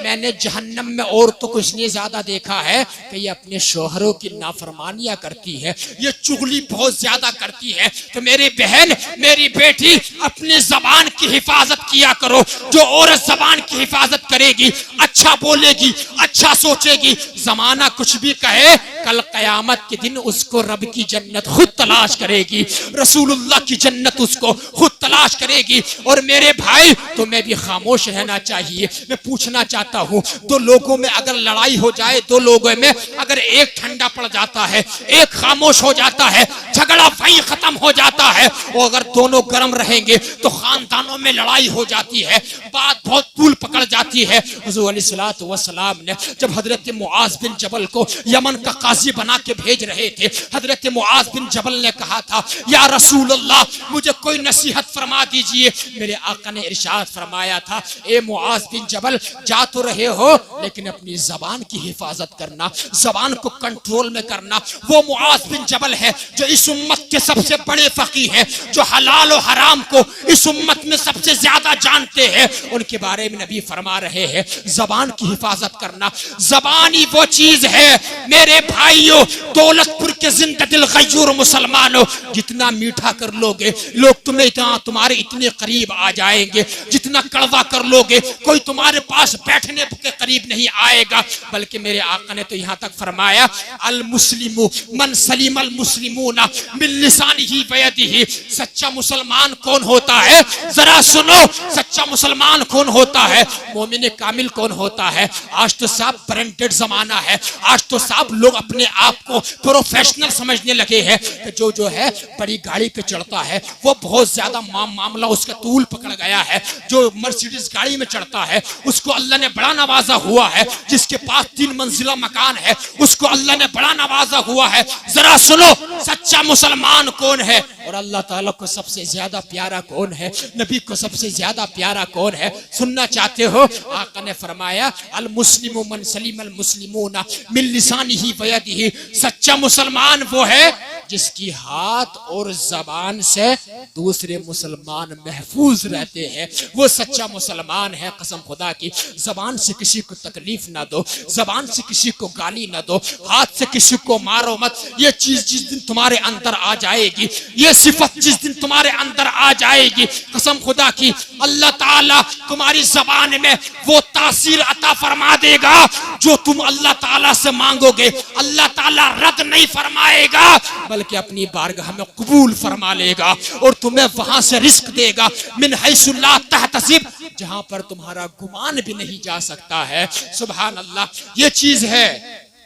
میں نے جہنم میں عورتوں کو اس لیے زیادہ دیکھا ہے کہ یہ اپنے شوہروں کی نافرمانیاں کرتی ہے, یہ چغلی بہت زیادہ کرتی ہے. تو میری بہن, میری بیٹی, اپنی زبان کی حفاظت کیا کرو. جو عورت زبان کی حفاظت کرے گی, اچھا بولے گی, اچھا سوچے گی, زمانہ کچھ بھی کہے, کل قیامت کے دن اس کو رب کی جنت خود تلاش کرے گی, رسول اللہ کی جنت اس کو خود تلاش کرے گی. اور میرے بھائی تمہیں بھی خاموش رہنا چاہیے. میں پوچھنا چاہتا ہوں, دو لوگوں میں اگر لڑائی ہو جائے, دو لوگوں میں اگر ایک ٹھنڈا پڑ جاتا ہے, ایک خاموش ہو جاتا ہے, جھگڑا وہیں ختم ہو جاتا ہے. اور اگر دونوں گرم رہیں گے تو خاندانوں میں لڑائی ہو جاتی ہے, بات بہت طول پکڑ جاتی ہے. حضور علیہ الصلوۃ والسلام نے جب حضرت معاذ بن جبل کو یمن کا قاضی بنا کے بھیج رہے تھے, حضرت معاذ بن جبل نے کہا تھا یا رسول اللہ مجھے کوئی نصیحت فرما دیجئے. میرے آقا نے ارشاد فرمایا تھا اے معاذ بن جبل جا تو رہے ہو لیکن اپنی زبان کی حفاظت کرنا, زبان کو کنٹرول میں کرنا. وہ معاذ بن جبل ہے جو اس امت کے سب سے بڑے فقیہ ہیں, جو حلال و حرام کو اس امت میں سب سے زیادہ جانتے ہیں. ان کے بارے میں نبی فرما رہے ہیں زبان کی حفاظت کرنا. زبان ہی وہ چیز ہے میرے بھائیوں, دولت پور کے زندہ دل غیور مسلمانوں, جتنا میٹھا کر لوگے لوگ تمہیں تمہارے اتنے قریب آ جائیں گے, جتنا کڑوا کر لوگے کوئی تمہارے پاس بیٹھنے کے قریب نہیں آئے گا. بلکہ میرے آقا نے تو یہاں تک فرمایا المسلم من سلیم المسلمون من لسانہ ویدہ. سچا مسلمان کون ہوتا ہے؟ ذرا سنو, سچا مسلمان کون ہوتا ہے؟ مومن کامل کون ہوتا ہے؟ آج تو صاحب برینڈڈ زمانہ ہے, آج تو صاحب لوگ اپنے آپ کو پروفیشنل سمجھنے لگے ہیں کہ جو ہے بڑی گاڑی پہ چڑھتا ہے وہ بہت زیادہ معاملہ اس کا طول پکڑ گیا ہے. جو مرسیڈیز گاڑی میں چڑھتا ہے اس کو اللہ نے بڑا نوازا ہوا ہے, جس کے پاس 3 منزلہ مکان ہے اس کو اللہ نے بڑا نوازا ہوا ہے. ذرا سنو سچا مسلمان کون ہے اور اللہ تعالیٰ کو سب سے زیادہ پیارا کون ہے, نبی کو سب سے زیادہ پیارا کون ہے؟ سننا چاہتے ہو؟ آقا نے فرمایا المسلم من سلیم المسلمون من لسانہ ویدہ. سچا مسلمان وہ ہے جس کی ہاتھ اور زبان سے دوسرے مسلمان محفوظ رہتے ہیں, وہ سچا مسلمان ہے. قسم خدا کی زبان سے کسی کو تکلیف نہ دو, زبان سے کسی کو گالی نہ دو, ہاتھ سے کسی کو مارو مت. یہ چیز جس دن تمہارے اندر آ جائے گی, یہ صفت جس دن تمہارے اندر آ جائے گی, قسم خدا کی اللہ تعالیٰ تمہاری زبان میں وہ تاثیر عطا فرما دے گا جو تم اللہ تعالیٰ سے مانگو گے اللہ تعالیٰ رد نہیں فرمائے گا بلکہ اپنی بارگاہ میں قبول فرما لے گا اور تمہیں وہاں سے رزق دے گا من حیث لا تحتسب, جہاں پر تمہارا گمان بھی نہیں جا سکتا ہے. سبحان اللہ, یہ چیز ہے.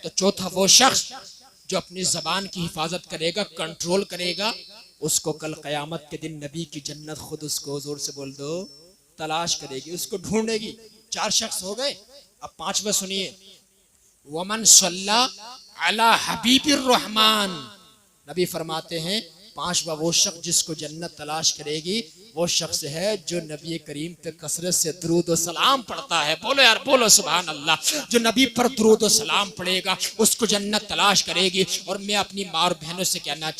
تو چوتھا وہ شخص جو اپنی زبان کی حفاظت کرے گا, کنٹرول کرے گا, اس کو کل قیامت کے دن نبی کی جنت خود اس کو زور سے بول دو تلاش کرے گی, اس کو ڈھونڈے گی. 4 شخص ہو گئے, اب 5واں سنیے. ومن صلی علی حبیب الرحمن, نبی فرماتے ہیں 5واں وہ شخص جس کو جنت تلاش کرے گی وہ شخص ہے جو نبی کریم پہ کثرت سے درود و سلام پڑھتا ہے. بولو یار, بولو سبحان اللہ. جو نبی پر درود و سلام پڑھے گا اس کو جنت تلاش کرے گی. اور میں اپنی ماں اور بہنوں سے کہنا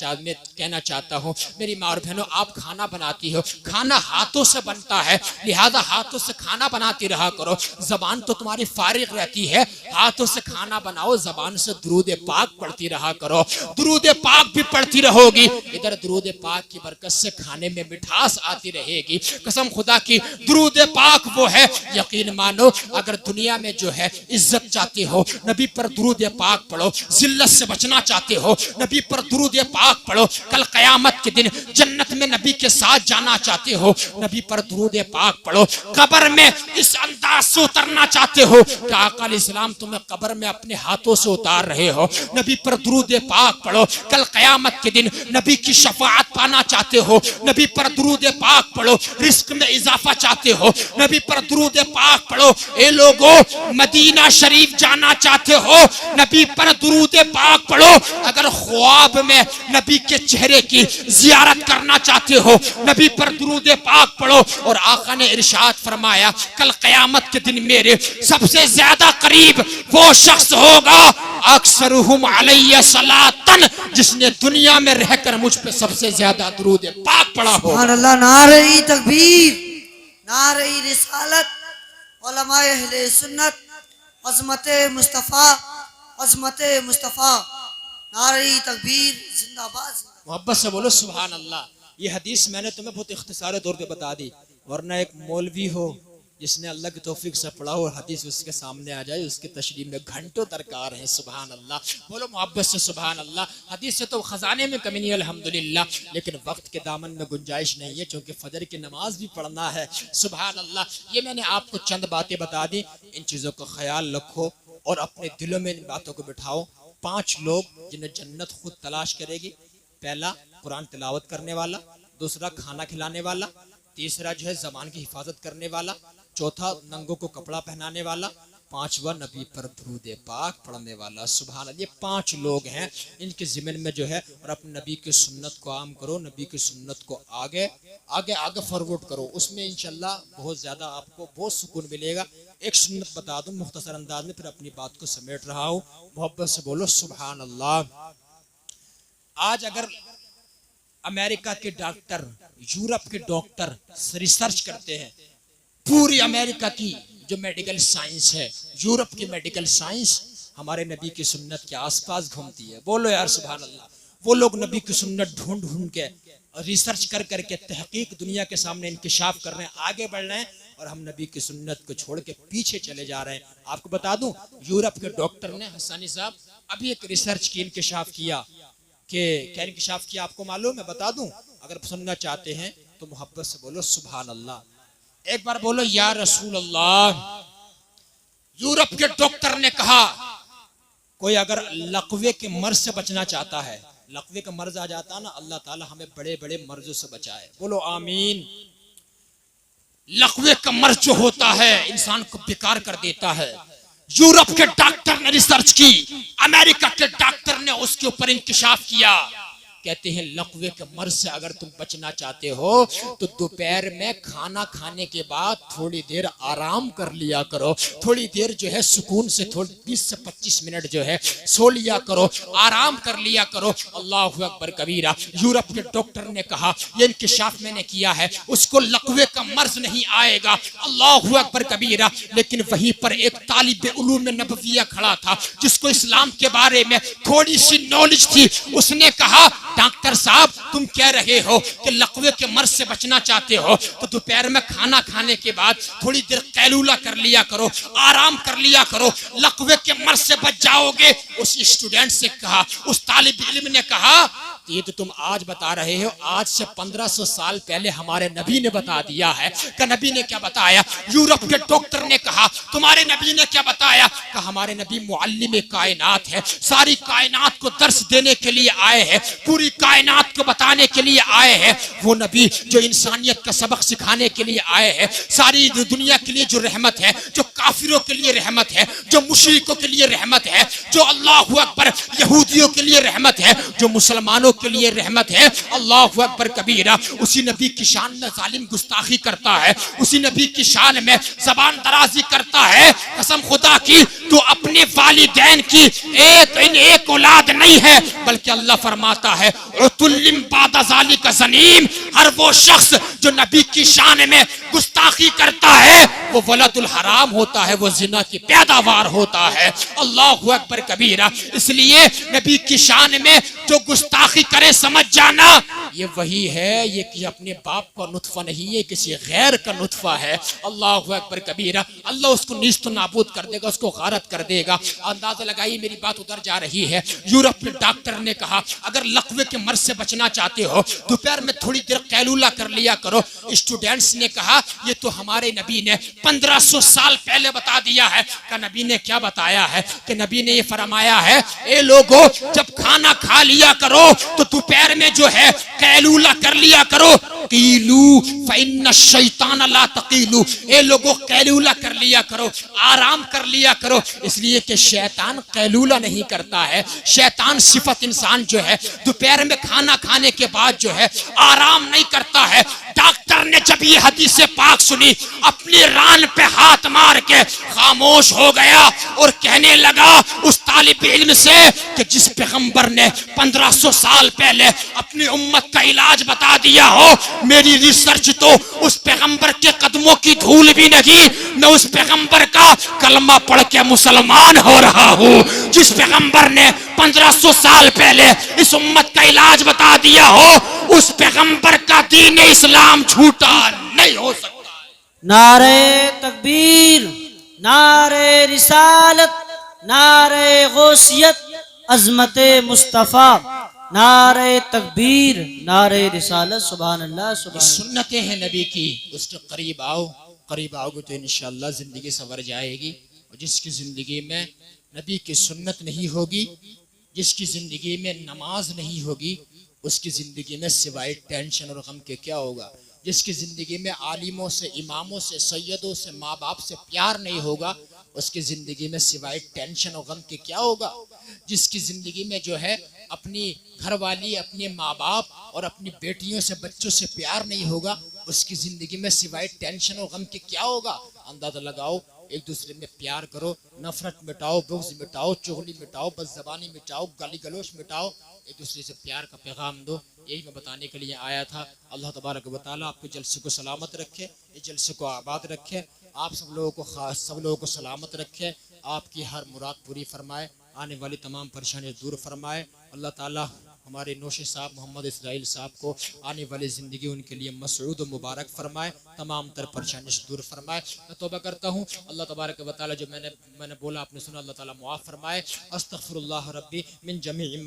چاہتا ہوں, میری ماں اور بہنوں, آپ کھانا بناتی ہو, کھانا ہاتھوں سے بنتا ہے, لہذا ہاتھوں سے کھانا بناتی رہا کرو. زبان تو تمہاری فارغ رہتی ہے, ہاتھوں سے کھانا بناؤ, زبان سے درود پاک پڑھتی رہا کرو. درود پاک بھی پڑھتی رہو گی, ادھر درود پاک کی برکت سے کھانے میں مٹھاس آتی رہے گی. قسم خدا کی درود پاک وہ ہے, یقین مانو اگر دنیا میں جو ہے عزت چاہتے ہو نبی پر درود پاک پڑھو, ذلت سے بچنا چاہتے ہو نبی پر درود پاک پڑھو, کل قیامت کے دن جنت میں نبی کے ساتھ جانا چاہتے ہو نبی پر درود پاک پڑھو, قبر میں اس انداز سے اترنا چاہتے ہو کہ آقا علیہ السلام تمہیں قبر میں اپنے ہاتھوں سے اتار رہے ہو, نبی پر درود پاک پڑھو. کل قیامت کے دن نبی کی شفاعت پانا چاہتے ہو نبی پر درود پاک پڑھو, رزق میں اضافہ چاہتے ہو نبی پر درود پاک پڑھو. اے لوگو مدینہ شریف جانا چاہتے ہو نبی پر درود پاک پڑھو. اگر خواب میں نبی کے چہرے کی زیارت کرنا چاہتے ہو نبی پر درود پاک پڑھو. اور آقا نے ارشاد فرمایا کل قیامت کے دن میرے سب سے زیادہ قریب وہ شخص ہوگا اکثرہم علی صلاۃ, جس نے دنیا میں رہ کر مجھ پہ سب سے زیادہ درود پاک پڑھا ہو. سبحان اللہ, نعرہ تکبیر, نعرہ رسالت, علماء اہل سنت, عظمت مصطفیٰ, عظمت مصطفیٰ, نعرہ تکبیر, زندہ باد. محبت سے بولو سبحان اللہ. یہ حدیث میں نے تمہیں بہت اختصار طور پہ بتا دی, ورنہ ایک مولوی ہو جس نے اللہ کی توفیق سے پڑھا اور حدیث اس کے سامنے آ جائے اس کی تشریح میں گھنٹوں درکار ہے. سبحان اللہ, بولو محبت سے سبحان اللہ. حدیث سے تو خزانے میں کمی نہیں الحمدللہ, لیکن وقت کے دامن میں گنجائش نہیں ہے چونکہ فجر کی نماز بھی پڑھنا ہے. سبحان اللہ. یہ میں نے آپ کو چند باتیں بتا دی, ان چیزوں کا خیال رکھو اور اپنے دلوں میں ان باتوں کو بٹھاؤ. 5 لوگ جنہیں جنت خود تلاش کرے گی. پہلا قرآن تلاوت کرنے والا, دوسرا کھانا کھلانے والا, تیسرا جو ہے زبان کی حفاظت کرنے والا, چوتھا ننگوں کو کپڑا پہنانے والا, 5واں نبی پر درود پاک پڑھنے والا. سبحان اللہ. یہ 5 لوگ ہیں ان کے ضمن میں جو ہے. اور اپنے نبی کی سنت کو عام کرو, نبی کی سنت کو آگے فارورڈ کرو. اس میں انشاءاللہ بہت زیادہ آپ کو بہت سکون ملے گا. ایک سنت بتا دوں مختصر انداز میں, پھر اپنی بات کو سمیٹ رہا ہوں. محبت سے بولو سبحان اللہ. آج اگر امریکہ کے ڈاکٹر, یورپ کے ڈاکٹر ریسرچ کرتے ہیں, پوری امریکہ کی جو میڈیکل سائنس ہے, یورپ کی میڈیکل سائنس ہمارے نبی کی سنت کے آس پاس گھومتی ہے. بولو یار سبحان اللہ. وہ لوگ نبی کی سنت ڈھونڈ کے ریسرچ کر کے تحقیق دنیا کے سامنے انکشاف کر رہے ہیں, آگے بڑھ رہے ہیں, اور ہم نبی کی سنت کو چھوڑ کے پیچھے چلے جا رہے ہیں. آپ کو بتا دوں یورپ کے ڈاکٹر نے, حسانی صاحب, ابھی ایک ریسرچ کی انکشاف کیا. کہ کیا انکشاف کیا آپ کو معلوم ہے؟ بتا دوں, اگر سننا چاہتے ہیں تو محبت سے بولو سبحان اللہ. ایک بار بولو یا رسول اللہ. یورپ کے ڈاکٹر نے کہا کوئی اگر لقوے کے مرض سے بچنا چاہتا ہے, لقوے کا مرض آ جاتا نا, اللہ تعالی ہمیں بڑے بڑے مرضوں سے بچائے. بولو آمین. لقوے کا مرض جو ہوتا ہے انسان کو بیکار کر دیتا ہے. یورپ کے ڈاکٹر نے ریسرچ کی, امریکہ کے ڈاکٹر نے اس کے اوپر انکشاف کیا. کہتے ہیں لقوے کے مرض سے اگر تم بچنا چاہتے ہو تو دوپہر میں کھانا کھانے کے بعد تھوڑی دیر آرام کر لیا کرو, تھوڑی دیر جو ہے سکون سے 20 سے 25 منٹ جو ہے سو لیا کرو, آرام کر لیا کرو. اللہ اکبر کبیرہ. یورپ کے ڈاکٹر نے کہا یہ انکشاف میں نے کیا ہے, اس کو لقوے کا مرض نہیں آئے گا. اللہ اکبر کبیرہ. لیکن وہیں پر ایک طالب علوم نبویہ کھڑا تھا جس کو اسلام کے بارے میں تھوڑی سی نالج تھی. اس نے کہا ڈاکٹر صاحب تم کہہ رہے ہو کہ لقوے کے مرض سے بچنا چاہتے ہو تو دوپہر میں کھانا کھانے کے بعد تھوڑی دیر قیلولہ کر لیا کرو, آرام کر لیا کرو, لقوے کے مرض سے بچ جاؤ گے. اس اسٹوڈنٹ سے کہا, اس طالب علم نے کہا یہ تو تم آج بتا رہے ہو, آج سے 1500 سال پہلے ہمارے نبی نے بتا دیا ہے. کہ نبی نے کیا بتایا؟ یورپ کے ڈاکٹر نے کہا تمہارے نبی نے کیا بتایا؟ کہ ہمارے نبی معلم کائنات ہے, ساری کائنات کو درس دینے کے لیے آئے ہیں, پوری کائنات کو بتانے کے لیے آئے ہیں. وہ نبی جو انسانیت کا سبق سکھانے کے لیے آئے ہیں, ساری دنیا کے لیے جو رحمت ہے, جو کافروں کے لیے رحمت ہے, جو مشرکوں کے لیے رحمت ہے, جو اللہ اکبر یہودیوں کے لیے رحمت ہے, جو مسلمانوں کے لیے رحمت ہے. اللہ اکبر کبیرہ. اسی نبی کی شان میں ظالم گستاخی کرتا ہے, اسی نبی کی شان میں زبان درازی کرتا ہے. قسم خدا کی تو اپنے والدین کی ایک اولاد نہیں ہے, بلکہ اللہ فرماتا ہے عتلم بعد ذالک زنیم. ہر وہ شخص جو نبی کی شان میں گستاخی کرتا ہے وہ ولد الحرام ہوتا ہے, وہ زنا کی پیداوار ہوتا ہے. اللہ اکبر کبیرہ. اس لیے نبی کی شان میں جو گستاخی کرے سمجھ جانا یہ وہی ہے, یہ کہ اپنے باپ کا نطفہ نہیں, یہ کسی غیر کا نطفہ ہے. اللہ اکبر کبیرہ. اللہ اس کو نیست و نابود کر دے گا, اس کو غارت کر دے گا. اندازہ لگائیے میری بات ادھر جا رہی ہے. یورپ کے ڈاکٹر نے کہا اگر لقوے کے مرض سے بچنا چاہتے ہو دوپہر میں تھوڑی دیر قیلولہ کر لیا کرو. اسٹوڈنٹس نے کہا یہ تو ہمارے نبی نے 1500 سال پہلے بتا دیا ہے. کہ نبی نے کیا بتایا ہے؟ کہ نبی نے یہ فرمایا ہے اے لوگو جب کھانا کھا لیا کرو تو دوپہر میں جو ہے قیلولہ کر لیا کرو. قیلو فإن الشیطان لا تقیلو. اے لوگو قیلولہ کر لیا کرو, آرام کر لیا کرو. اس لیے کہ شیطان قیلولہ نہیں کرتا ہے. شیطان صفت انسان جو ہے دوپہر میں کھانا کھانے کے بعد جو ہے آرام نہیں کرتا ہے. ڈاکٹر نے جب یہ حدیث پاک سنی اپنی ران پہ ہاتھ مار کے خاموش ہو گیا اور کہنے لگا اس طالب علم سے کہ جس پیغمبر نے 1500 سال پہلے اپنی امت کا علاج بتا دیا ہو, میری ریسرچ تو اس پیغمبر کے قدموں کی دھول بھی نہیں, میں اس پیغمبر کا کلمہ پڑھ کے مسلمان ہو رہا ہوں. جس پیغمبر نے 1500 سال پہلے اس امت کا علاج بتا دیا ہو اس پیغمبر کا دین اسلام جھوٹا نہیں ہو سکتا. نعرہ تکبیر, نعرہ رسالت, نعرہ غوثیت, عظمت مصطفیٰ, نعرہ تکبیر, نعرہ رسالت. سبحان اللہ سبحان اللہ. سنتیں ہیں نبی کی, اس کے قریب آؤ گے تو انشاءاللہ زندگی سنور جائے گی. اور جس کی زندگی میں نبی کی سنت نہیں ہوگی, جس کی زندگی میں نماز نہیں ہوگی, اس کی زندگی میں سوائے ٹینشن اور غم کے کیا ہوگا؟ جس کی زندگی میں عالموں سے, اماموں سے, سیدوں سے, ماں باپ سے پیار نہیں ہوگا, اس کی زندگی میں سوائے ٹینشن و غم کے کیا ہوگا؟ جس کی زندگی میں جو ہے اپنی گھر والی، اپنے ماں باپ اور اپنی بیٹیوں سے، بچوں سے پیار نہیں ہوگا، اس کی زندگی میں سوائے ٹینشن و غم کے کیا ہوگا؟ اندازہ لگاؤ، ایک دوسرے میں پیار کرو، نفرت مٹاؤ، بغض مٹاؤ، چغلی مٹاؤ، بد زبانی مٹاؤ، گالی گلوچ مٹاؤ، ایک دوسرے سے پیار کا پیغام دو۔ یہی میں بتانے کے لیے آیا تھا۔ اللہ تبارک و تعالیٰ آپ کے جلسے کو سلامت رکھے، اس جلسے کو آباد رکھے، آپ سب لوگوں کو سب لوگوں کو سلامت رکھے، آپ کی ہر مراد پوری فرمائے، آنے والی تمام پریشانیاں دور فرمائے۔ اللہ تعالیٰ ہمارے نوشی صاحب محمد اسرائیل صاحب کو آنے والی زندگی ان کے لیے مسعود و مبارک فرمائے، تمام تر پریشانیوں سے دور فرمائے۔ میں توبہ کرتا ہوں، اللہ تبارک و تعالیٰ جو میں نے بولا آپ نے سنا، اللہ تعالیٰ معاف فرمائے۔ استغفر اللہ ربی من جمیع